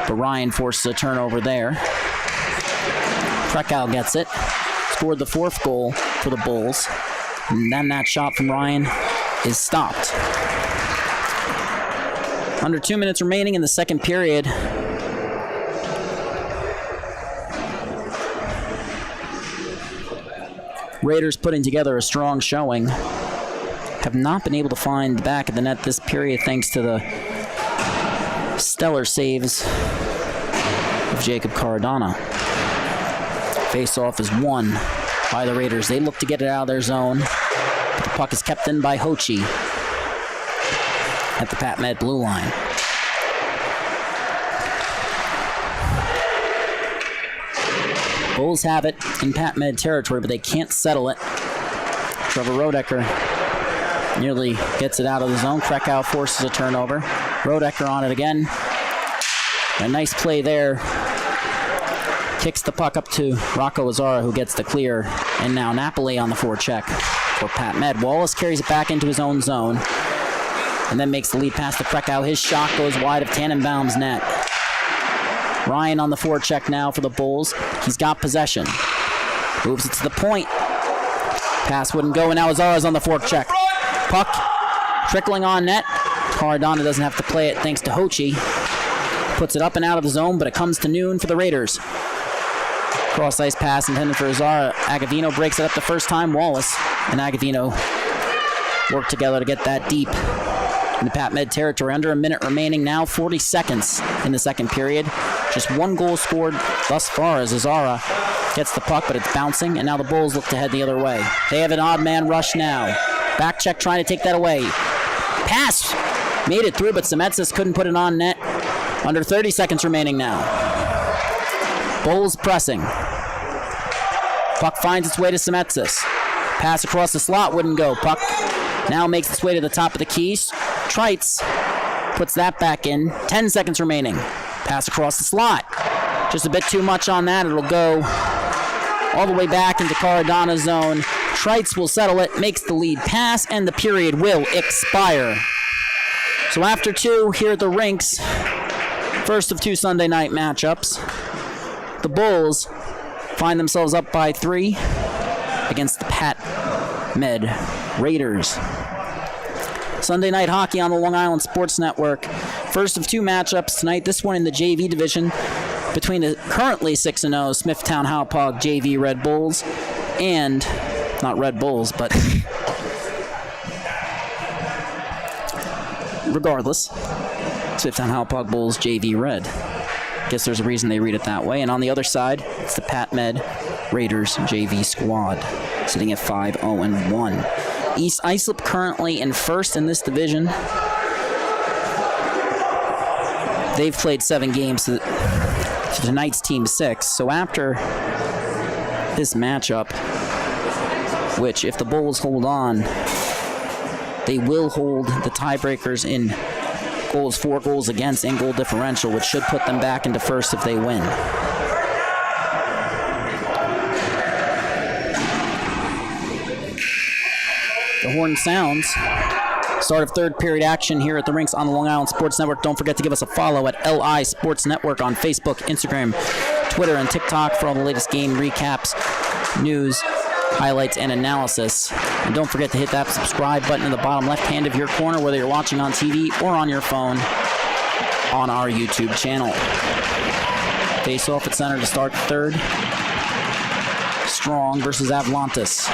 But Ryan forces a turnover there. Krakow gets it. Scored the 4th goal for the Bulls. And then that shot from Ryan is stopped. Under 2 minutes remaining in the second period. Raiders putting together a strong showing. Have not been able to find the back of the net this period thanks to the stellar saves of Jacob Caradonna. Face-off is won by the Raiders. They look to get it out of their zone. But the puck is kept in by Hochi at the Pat Med blue line. Bulls have it in Pat Med territory, but they can't settle it. Trevor Rodecker nearly gets it out of the zone. Krakow forces a turnover. Rodecker on it again. A nice play there. Kicks the puck up to Rocco Azara, who gets the clear. And now Napoli on the forecheck for Pat Med. Wallace carries it back into his own zone. And then makes the lead pass to Krakow. His shot goes wide of Tannenbaum's net. Ryan on the forecheck now for the Bulls. He's got possession. Moves it to the point. Pass wouldn't go, and now Azara's on the forecheck. Puck trickling on net. Caradonna doesn't have to play it thanks to Hochi. Puts it up and out of the zone, but it comes to noon for the Raiders. Cross-ice pass intended for Azara. Agavino breaks it up the first time. Wallace and Agavino work together to get that deep in the Pat Med territory. Under a minute remaining now, 40 seconds in the second period. Just 1 goal scored thus far as Azara gets the puck, but it's bouncing, and now the Bulls look to head the other way. They have an odd man rush now. Back check trying to take that away. Pass! Made it through, but Semetsas couldn't put it on net. Under 30 seconds remaining now. Bulls pressing. Puck finds its way to Semetsas. Pass across the slot wouldn't go. Puck now makes its way to the top of the keys. Treitz puts that back in. 10 seconds remaining. Pass across the slot. Just a bit too much on that. It'll go all the way back into Caradonna's zone. Treitz will settle it, makes the lead pass, and the period will expire. So after 2 here at the rinks, first of 2 Sunday night matchups, the Bulls find themselves up by 3 against the Pat Med Raiders. Sunday night hockey on the Long Island Sports Network. First of 2 matchups tonight, this one in the JV division between the currently 6-0 Smithtown Hauppauge JV Red Bulls and, not Red Bulls, but regardless, Smithtown Hauppauge Bulls JV Red. Guess there's a reason they read it that way. And on the other side, it's the Pat Med Raiders JV squad, sitting at 5-0-1. East Islip currently in first in this division. They've played 7 games to tonight's team 6. So after this matchup, which if the Bulls hold on, they will hold the tiebreakers in goals, 4 goals against, and goal differential, which should put them back into first if they win. The horn sounds. Start of third period action here at the rinks on the Long Island Sports Network. Don't forget to give us a follow at LI Sports Network on Facebook, Instagram, Twitter, and TikTok for all the latest game recaps, news, highlights, and analysis. And don't forget to hit that subscribe button in the bottom left hand of your corner, whether you're watching on TV or on your phone on our YouTube channel. Face off at center to start third. Strong versus Avlantis.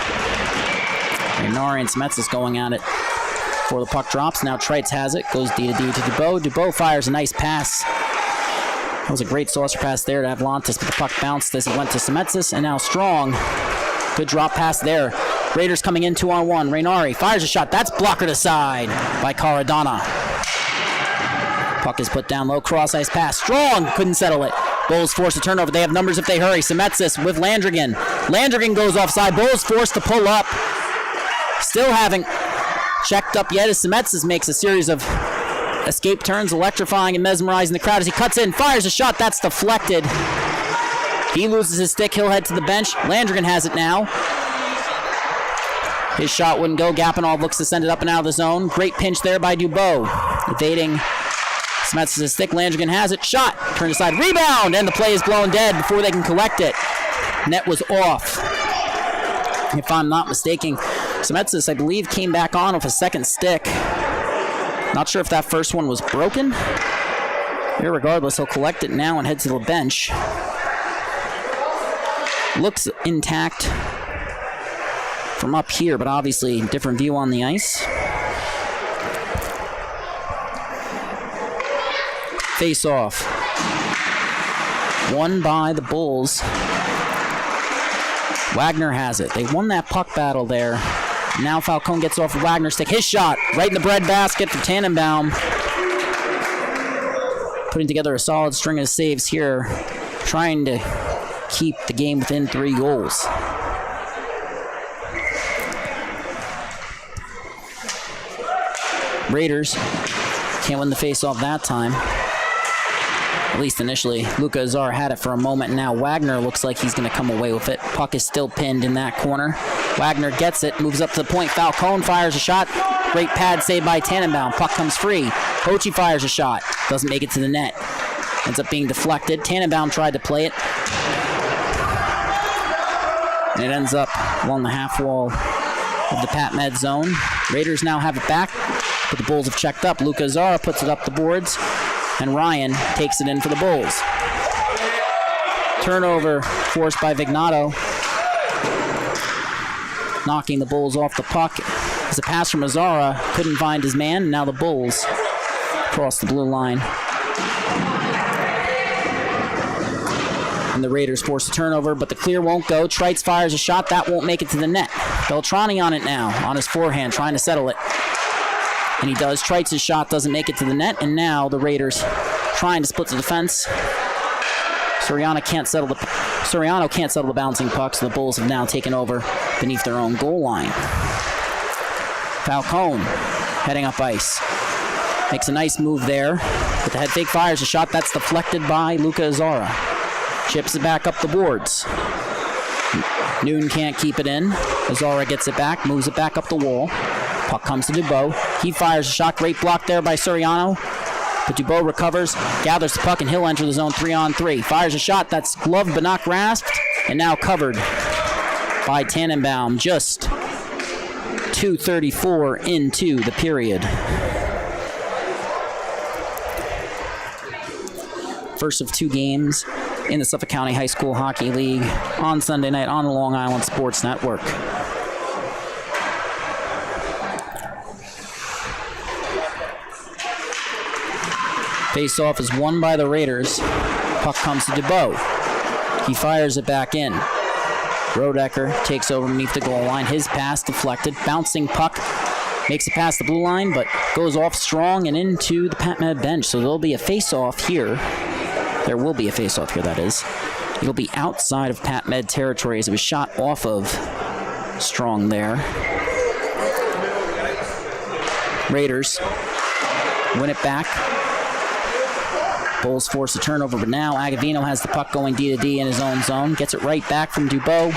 Rainari and Smets going at it before the puck drops. Now Trites has it. Goes D to D to Dubois. Dubois fires a nice pass. That was a great saucer pass there to Avlantis, but the puck bounced as it went to Smets, and now Strong. Good drop pass there. Raiders coming in 2-on-1. Rainari fires a shot. That's blockered aside by Caradonna. Puck is put down low. Cross ice pass. Strong couldn't settle it. Bulls forced a turnover. They have numbers if they hurry. Smets with Landrigan. Landrigan goes offside. Bulls forced to pull up. Still haven't checked up yet as Smets makes a series of escape turns, electrifying and mesmerizing the crowd as he cuts in, fires a shot. That's deflected. He loses his stick. He'll head to the bench. Landrigan has it now. His shot wouldn't go. Gapinov looks to send it up and out of the zone. Great pinch there by Dubois. Evading Smets' stick. Landrigan has it. Shot. Turned aside. Rebound. And the play is blown dead before they can collect it. Net was off. If I'm not mistaken, Smets, I believe, came back on with a second stick. Not sure if that first one was broken. Irregardless, he'll collect it now and head to the bench. Looks intact from up here, but obviously different view on the ice. Face off. Won by the Bulls. Wagner has it. They won that puck battle there. Now Falcone gets off of Wagner's stick. His shot right in the breadbasket for Tannenbaum. Putting together a solid string of saves here, trying to keep the game within 3 goals. Raiders can't win the face-off that time. At least initially. Luka Azar had it for a moment, and now Wagner looks like he's going to come away with it. Puck is still pinned in that corner. Wagner gets it, moves up to the point. Falcone fires a shot. Great pad save by Tannenbaum. Puck comes free. Hochi fires a shot. Doesn't make it to the net. Ends up being deflected. Tannenbaum tried to play it. And it ends up along the half wall of the Pat Med zone. Raiders now have it back, but the Bulls have checked up. Luka Azar puts it up the boards, and Ryan takes it in for the Bulls. Turnover forced by Vignato, knocking the Bulls off the puck. As a pass from Azara, couldn't find his man, and now the Bulls cross the blue line. And the Raiders force a turnover, but the clear won't go. Trites fires a shot. That won't make it to the net. Beltrani on it now, on his forehand, trying to settle it. And he does. Trites' shot doesn't make it to the net, and now the Raiders trying to split the defense. Soriano can't settle the bouncing puck, so the Bulls have now taken over beneath their own goal line. Falcone heading up ice. Makes a nice move there. But the head fake fires a shot that's deflected by Luka Azara. Chips it back up the boards. Noon can't keep it in. Azara gets it back, moves it back up the wall. Puck comes to Dubois. He fires a shot. Great block there by Soriano. But Dubois recovers, gathers the puck, and he'll enter the zone 3-on-3. Fires a shot that's gloved but not grasped, and now covered by Tannenbaum. Just 2:34 into the period. First of 2 games in the Suffolk County High School Hockey League on Sunday night on the Long Island Sports Network. Face-off is won by the Raiders. Puck comes to Dubois. He fires it back in. Rodecker takes over beneath the goal line. His pass deflected. Bouncing puck. Makes it past the blue line, but goes off strong and into the Pat Med bench. So there'll be a face-off here. There will be a face-off here, that is. It'll be outside of Pat Med territory as it was shot off of Strong there. Raiders win it back. Bulls force a turnover, but now Agavino has the puck going D to D in his own zone. Gets it right back from Dubois.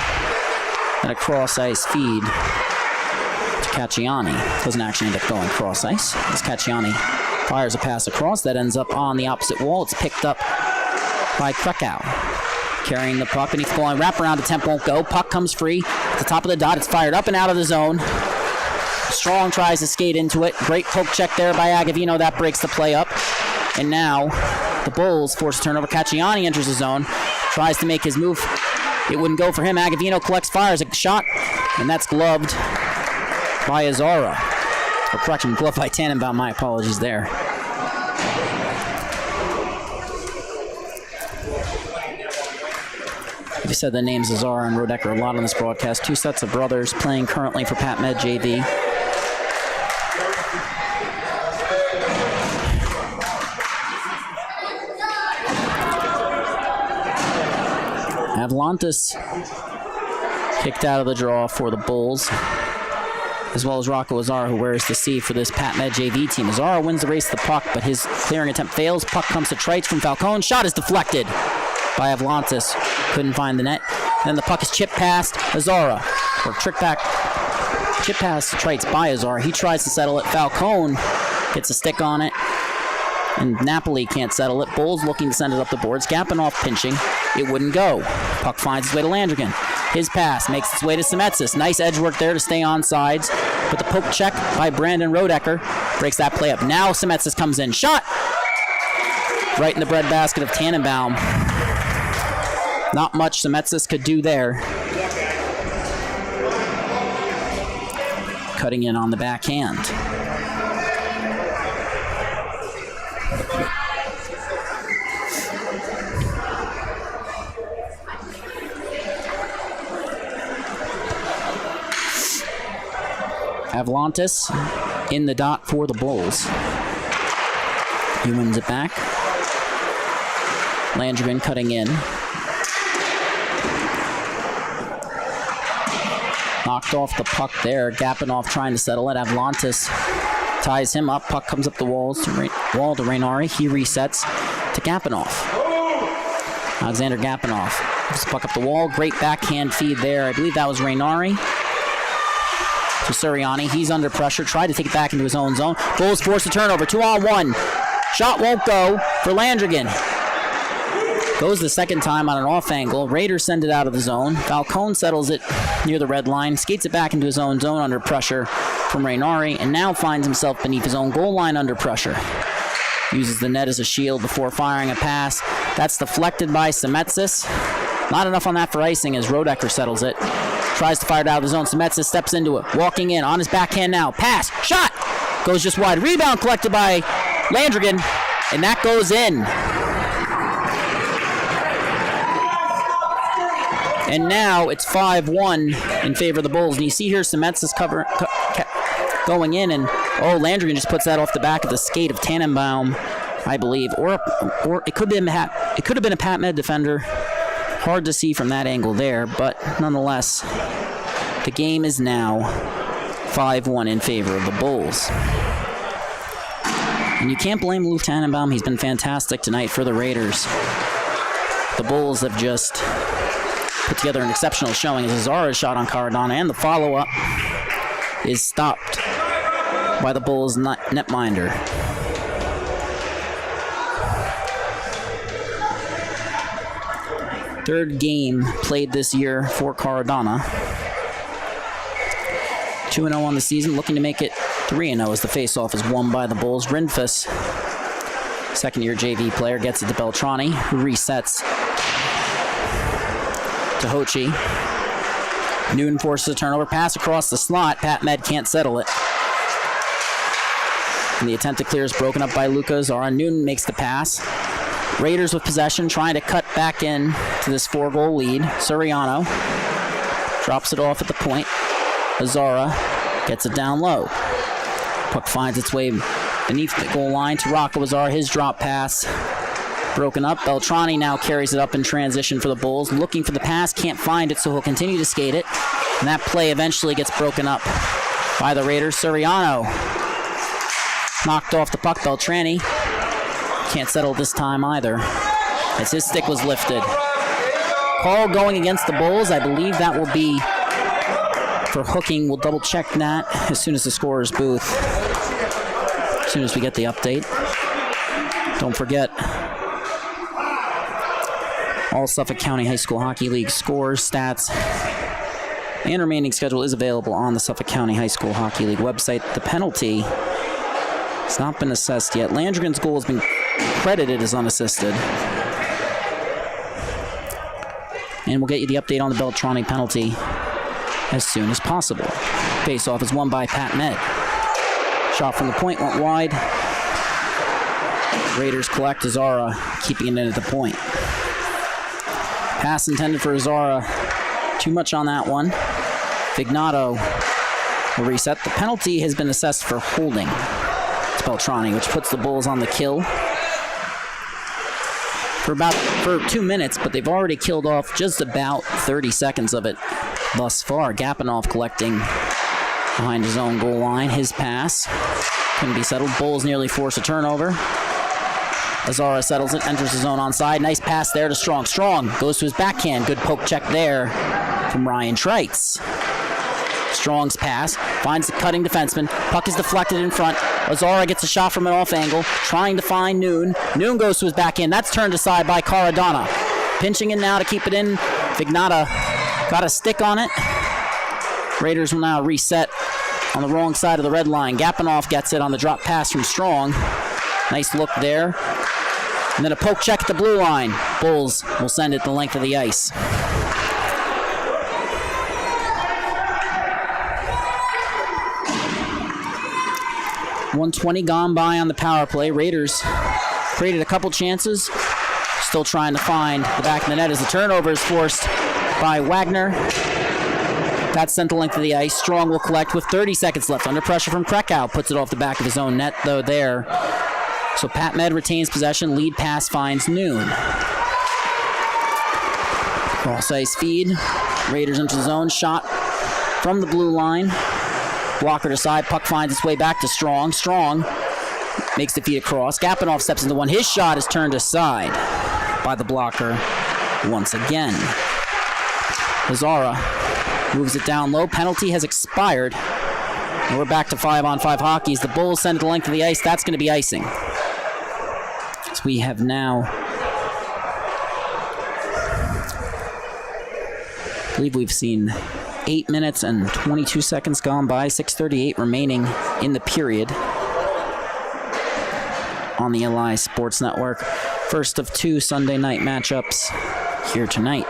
And a cross-ice feed to Cacciani. Doesn't actually end up going cross-ice, as Cacciani fires a pass across. That ends up on the opposite wall. It's picked up by Krakow. Carrying the puck, beneath the goal line. Wraparound attempt won't go. Puck comes free at the top of the dot. It's fired up and out of the zone. Strong tries to skate into it. Great poke check there by Agavino. That breaks the play up. And now the Bulls force a turnover. Cacciani enters the zone. Tries to make his move. It wouldn't go for him. Agavino collects, fires a shot, and that's gloved by Azara. Or correction, gloved by Tannenbaum. My apologies there. We said the names Azara and Rodecker a lot on this broadcast. Two sets of brothers playing currently for Pat Med JV. Avlantis kicked out of the draw for the Bulls, as well as Rocco Azara, who wears the C for this Pat Med JV team. Azara wins the race to the puck, but his clearing attempt fails. Puck comes to Trites from Falcone. Shot is deflected by Avlantis. Couldn't find the net. Then the puck is chipped past Azara, or trick back, chip pass to Trites by Azara. He tries to settle it. Falcone gets a stick on it, and Napoli can't settle it. Bulls looking to send it up the boards. Gapinoff pinching. It wouldn't go. Puck finds its way to Landrigan. His pass makes its way to Semetsis. Nice edge work there to stay on sides. But the poke check by Brandon Rodecker breaks that play up. Now Semetsis comes in. Shot! Right in the breadbasket of Tannenbaum. Not much Semetsis could do there. Cutting in on the backhand. Avlantis in the dot for the Bulls. He wins it back. Landrigan cutting in. Knocked off the puck there. Gapinoff trying to settle it. Avlantis ties him up. Puck comes up the walls to Rainari. He resets to Gapinoff. Alexander Gapinoff puts the puck up the wall. Great backhand feed there. I believe that was Rainari. To Suriani. He's under pressure. Tried to take it back into his own zone. Bulls force a turnover. 2-on-1. Shot won't go for Landrigan. Goes the second time on an off angle. Raiders send it out of the zone. Falcone settles it near the red line. Skates it back into his own zone under pressure from Rainari. And now finds himself beneath his own goal line under pressure. Uses the net as a shield before firing a pass. That's deflected by Semetsis. Not enough on that for icing as Rodecker settles it. Tries to fire it out of the zone. Semetsis steps into it. Walking in on his backhand now. Pass. Shot. Goes just wide. Rebound collected by Landrigan. And that goes in. And now it's 5-1 in favor of the Bulls. And you see here Semetsis going in. And, Landrigan just puts that off the back of the skate of Tannenbaum, I believe. Or it could have been a Pat Med defender. Hard to see from that angle there, but nonetheless, the game is now 5-1 in favor of the Bulls. And you can't blame Lou Tannenbaum. He's been fantastic tonight for the Raiders. The Bulls have just put together an exceptional showing as Azara's shot on Cardona, and the follow-up is stopped by the Bulls netminder. Third game played this year for Cardona. 2-0 on the season, looking to make it 3-0 as the face-off is won by the Bulls. Rinfus, second-year JV player, gets it to Beltrani, who resets to Hochi. Newton forces a turnover, pass across the slot. Pat Med can't settle it. And the attempt to clear is broken up by Luca Azara. Newton makes the pass. Raiders with possession, trying to cut back in to this 4-goal lead. Suriano drops it off at the point. Azara gets it down low. Puck finds its way beneath the goal line to Rocco Azara. His drop pass broken up. Beltrani now carries it up in transition for the Bulls. Looking for the pass, can't find it, so he'll continue to skate it. And that play eventually gets broken up by the Raiders. Suriano Knocked off the puck. Beltrani can't settle this time either, as his stick was lifted. Call going against the Bulls. I believe that will be for hooking. We'll double check that as soon as the scorer's booth. As soon as we get the update. Don't forget, all Suffolk County High School Hockey League scores, stats, and remaining schedule is available on the Suffolk County High School Hockey League website. The penalty has not been assessed yet. Landrigan's goal has been credited as unassisted. And we'll get you the update on the Beltrani penalty as soon as possible. Face-off is won by Pat Med. Shot from the point went wide. Raiders collect. Azara keeping it in at the point. Pass intended for Azara. Too much on that one. Vignato will reset. The penalty has been assessed for holding. It's Beltrani, which puts the Bulls on the kill for 2 minutes, but they've already killed off just about 30 seconds of it thus far. Gapanov collecting behind his own goal line. His pass couldn't be settled. Bulls nearly force a turnover. Azara settles it, enters the zone onside. Nice pass there to Strong. Strong goes to his backhand. Good poke check there from Ryan Treitz. Strong's pass finds the cutting defenseman. Puck is deflected in front. Azara gets a shot from an off angle, trying to find Noon. Noon goes to his backhand. That's turned aside by Caradonna. Pinching in now to keep it in. Vignata got a stick on it. Raiders will now reset on the wrong side of the red line. Gapanov gets it on the drop pass from Strong. Nice look there. And then a poke check at the blue line. Bulls will send it the length of the ice. .120 gone by on the power play. Raiders created a couple chances. Still trying to find the back of the net as the turnover is forced by Wagner. That's sent the length of the ice. Strong will collect with 30 seconds left. Under pressure from Krakow. Puts it off the back of his own net, though, there. So Pat Med retains possession. Lead pass finds Noon. Cross ice feed. Raiders into the zone. Shot from the blue line. Blocker to side. Puck finds its way back to Strong. Strong makes the feed across. Gapanov steps into one. His shot is turned aside by the blocker once again. Azara moves it down low. Penalty has expired. And we're back to 5-on-5 hockey as the Bulls send it the length of the ice. That's going to be icing. So we have now, I believe we've seen 8 minutes and 22 seconds gone by. 6:38 remaining in the period on the LI Sports Network. First of two Sunday night matchups here tonight.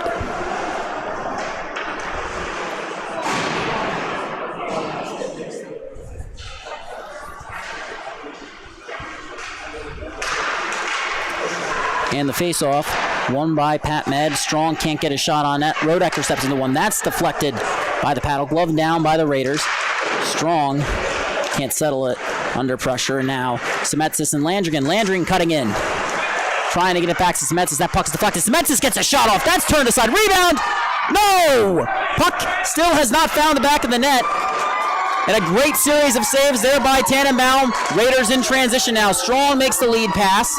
And the face-off, won by Pat Med. Strong can't get a shot on net. Rodecker steps into one. That's deflected by the paddle. Glove down by the Raiders. Strong can't settle it under pressure. And now Semetsis and Landrigan. Landrigan cutting in. Trying to get it back to Semetsis. That puck's deflected. Semetsis gets a shot off. That's turned aside. Rebound! No! Puck still has not found the back of the net. And a great series of saves there by Tannenbaum. Raiders in transition now. Strong makes the lead pass.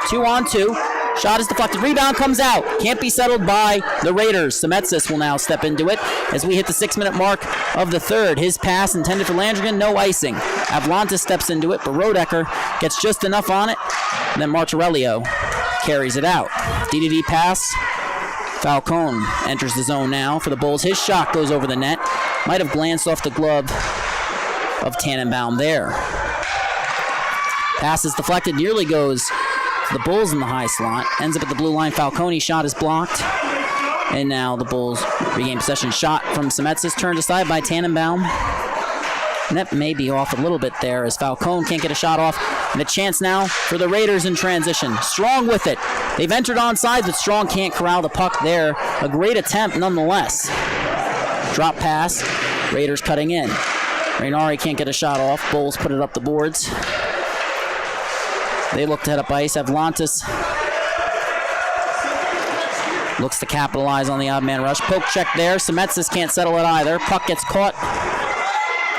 2-on-2. Shot is deflected. Rebound comes out. Can't be settled by the Raiders. Semetsis will now step into it as we hit the 6-minute mark of the third. His pass intended for Landrigan. No icing. Avlantis steps into it, but Rodecker gets just enough on it. And then Martorellio carries it out. DDD pass. Falcone enters the zone now for the Bulls. His shot goes over the net. Might have glanced off the glove of Tannenbaum there. Pass is deflected. Nearly goes the Bulls in the high slot. Ends up at the blue line. Falcone's shot is blocked. And now the Bulls regain possession. Shot from Semetsis turned aside by Tannenbaum. Net may be off a little bit there as Falcone can't get a shot off. And a chance now for the Raiders in transition. Strong with it. They've entered onside, but Strong can't corral the puck there. A great attempt nonetheless. Drop pass. Raiders cutting in. Rainari can't get a shot off. Bulls put it up the boards. They look to head up ice. Avlantis looks to capitalize on the odd man rush. Poke check there. Semetsis can't settle it either. Puck gets caught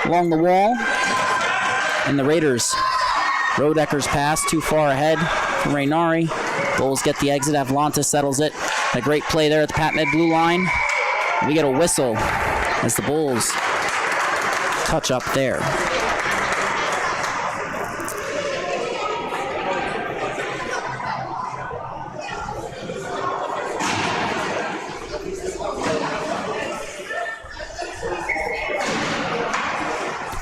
along the wall. And the Raiders Rodecker's pass too far ahead from Rainari. Bulls get the exit. Avalanta settles it. A great play there at the Pat Med blue line. We get a whistle as the Bulls touch up there.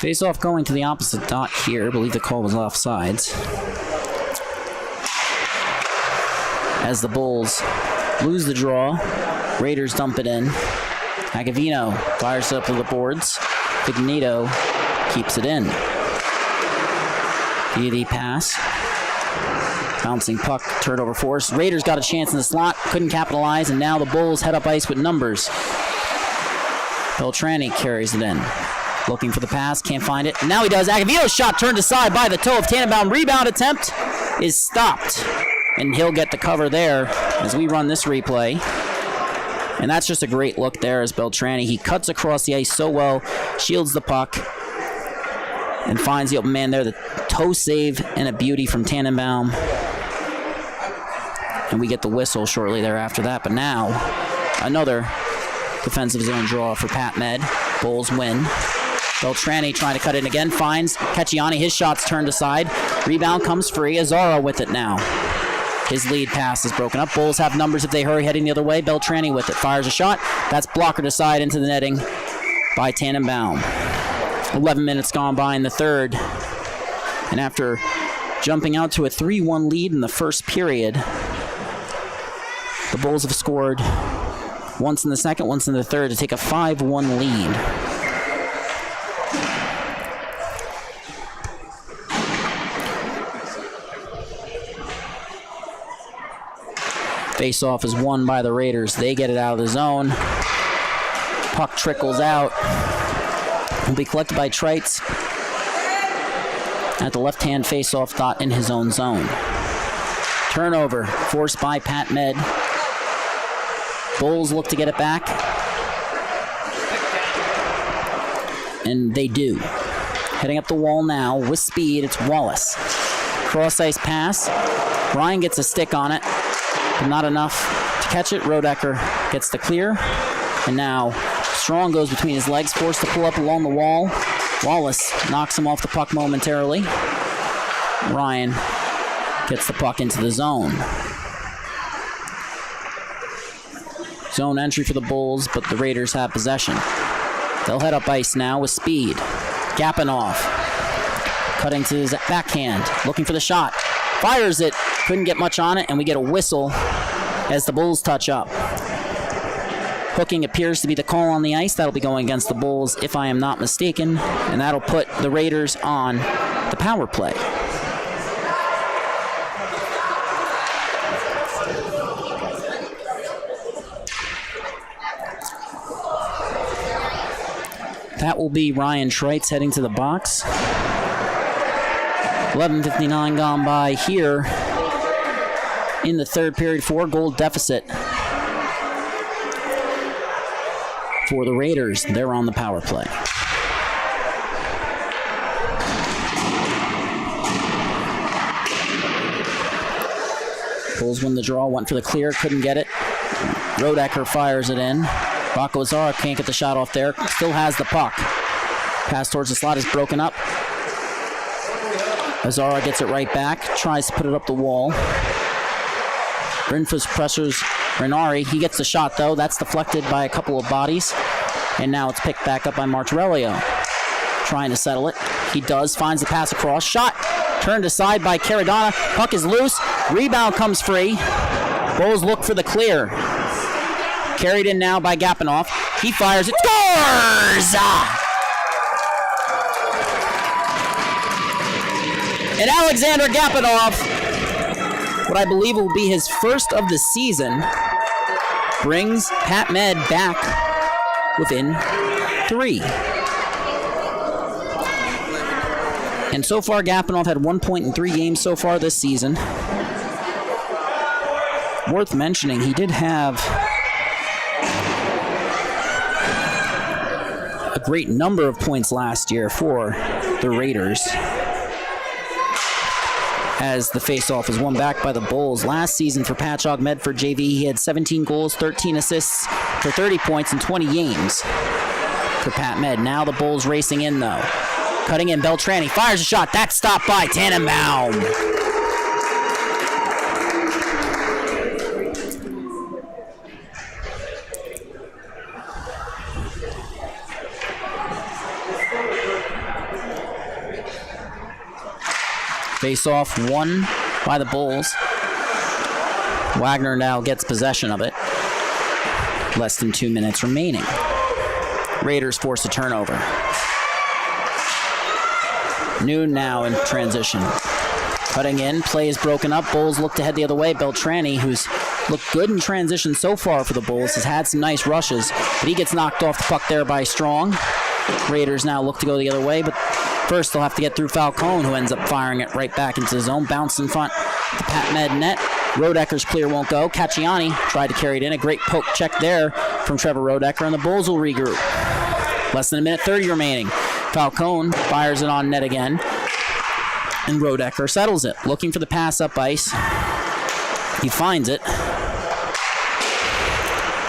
Face-off going to the opposite dot here. I believe the call was offsides. As the Bulls lose the draw, Raiders dump it in. Agavino fires up to the boards. Fignito keeps it in. The pass. Bouncing puck, turnover force. Raiders got a chance in the slot, couldn't capitalize, and now the Bulls head up ice with numbers. Beltrani carries it in. Looking for the pass, can't find it. Now he does. Agavino's shot turned aside by the toe of Tannenbaum. Rebound attempt is stopped. And he'll get the cover there as we run this replay. And that's just a great look there as Beltrani. He cuts across the ice so well, shields the puck, and finds the open man there. The toe save and a beauty from Tannenbaum. And we get the whistle shortly thereafter that. But now, another defensive zone draw for Pat Med. Bulls win. Beltrani trying to cut in again, finds Cacciani. His shot's turned aside. Rebound comes free. Azara with it now. His lead pass is broken up. Bulls have numbers if they hurry, heading the other way. Beltrani with it. Fires a shot. That's blockered aside into the netting by Tannenbaum. 11 minutes gone by in the third. And after jumping out to a 3-1 lead in the first period, the Bulls have scored once in the second, once in the third to take a 5-1 lead. Face-off is won by the Raiders. They get it out of the zone. Puck trickles out. Will be collected by Trites at the left-hand face-off dot in his own zone. Turnover forced by Pat Med. Bulls look to get it back. And they do. Heading up the wall now with speed, it's Wallace. Cross-ice pass. Ryan gets a stick on it. Not enough to catch it. Rodecker gets the clear. And now Strong goes between his legs, forced to pull up along the wall. Wallace knocks him off the puck momentarily. Ryan gets the puck into the zone. Zone entry for the Bulls, but the Raiders have possession. They'll head up ice now with speed. Gapinoff cutting to his backhand, looking for the shot. Fires it, couldn't get much on it, and we get a whistle as the Bulls touch up. Hooking appears to be the call on the ice. That'll be going against the Bulls, if I am not mistaken, and that'll put the Raiders on the power play. That will be Ryan Trites heading to the box. 11:59 gone by here in the third period. 4-goal deficit for the Raiders. They're on the power play. Bulls win the draw, went for the clear, couldn't get it. Rodecker fires it in. Rocco Azara can't get the shot off there. Still has the puck. Pass towards the slot is broken up. Azara gets it right back. Tries to put it up the wall. Brinfus pressures Renari. He gets the shot, though. That's deflected by a couple of bodies. And now it's picked back up by Martorellio. Trying to settle it. He does. Finds the pass across. Shot turned aside by Caradonna. Puck is loose. Rebound comes free. Bulls look for the clear. Carried in now by Gapinoff. He fires it. Scores! And Alexander Gapinoff, what I believe will be his first of the season, brings Pat Med back within 3. And so far, Gapinoff had 1 point in 3 games so far this season. Worth mentioning, he did have a great number of points last year for the Raiders. as the face-off is won back by the Bulls. Last season for Patchogue Medford JV, he had 17 goals, 13 assists for 30 points in 20 games for Pat Med. Now the Bulls racing in, though. Cutting in, Beltrani fires a shot. That's stopped by Tannenbaum. Face-off won by the Bulls. Wagner now gets possession of it. Less than 2 minutes remaining. Raiders force a turnover. Noon now in transition. Cutting in, play is broken up. Bulls look to head the other way. Beltrani, who's looked good in transition so far for the Bulls, has had some nice rushes, but he gets knocked off the puck there by Strong. Raiders now look to go the other way, but first they'll have to get through Falcone, who ends up firing it right back into the zone. Bounce in front, the Pat Med net. Rodecker's clear won't go. Cacciani tried to carry it in. A great poke check there from Trevor Rodecker, and the Bulls will regroup. Less than a minute 30 remaining. Falcone fires it on net again, and Rodecker settles it. Looking for the pass up ice. He finds it,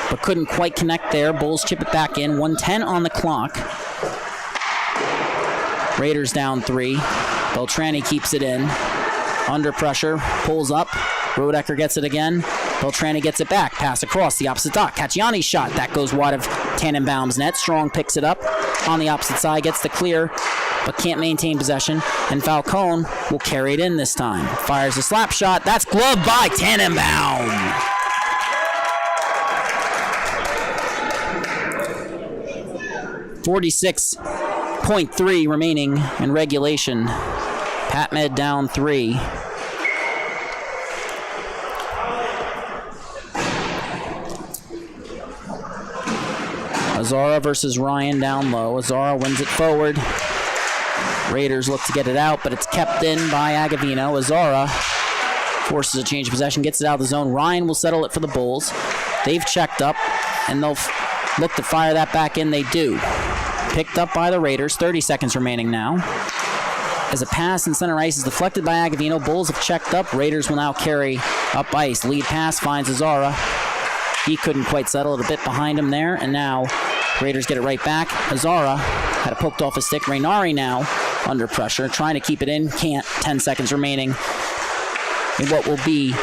but couldn't quite connect there. Bulls chip it back in. 1:10 on the clock. Raiders down 3. Beltrani keeps it in. Under pressure, pulls up. Rodecker gets it again. Beltrani gets it back. Pass across the opposite dot. Cacciani's shot. That goes wide of Tannenbaum's net. Strong picks it up on the opposite side. Gets the clear, but can't maintain possession. And Falcone will carry it in this time. Fires a slap shot. That's gloved by Tannenbaum. .3 remaining in regulation. Pat Med down 3. Azara versus Ryan down low. Azara wins it forward. Raiders look to get it out, but it's kept in by Agavino. Azara forces a change of possession, gets it out of the zone. Ryan will settle it for the Bulls. They've checked up, and they'll look to fire that back in. They do. Picked up by the Raiders. 30 seconds remaining now. As a pass in center ice is deflected by Agavino. Bulls have checked up. Raiders will now carry up ice. Lead pass finds Azara. He couldn't quite settle it, a bit behind him there, and now Raiders get it right back. Azara had it poked off his stick. Rainari now under pressure, trying to keep it in. Can't. 10 seconds remaining in what will be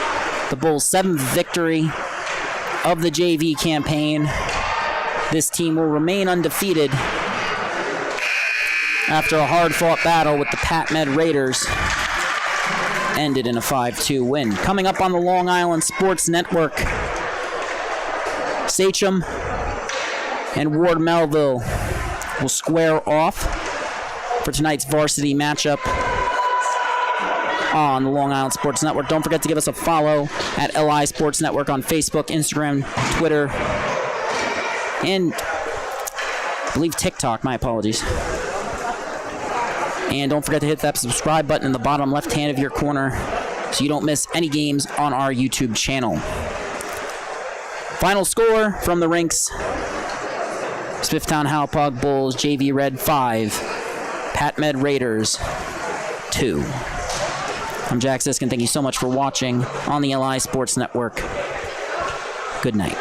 the Bulls' 7th victory of the JV campaign. This team will remain undefeated after a hard-fought battle with the Pat Med Raiders ended in a 5-2 win. Coming up on the Long Island Sports Network, Sachem and Ward Melville will square off for tonight's varsity matchup on the Long Island Sports Network. Don't forget to give us a follow at LI Sports Network on Facebook, Instagram, Twitter, and I believe TikTok. My apologies. And don't forget to hit that subscribe button in the bottom left hand of your corner so you don't miss any games on our YouTube channel. Final score from the rinks: Smithtown Hauppauge Bulls JV Red 5, Pat Med Raiders 2. I'm Jack Siskin. Thank you so much for watching on the LI Sports Network. Good night.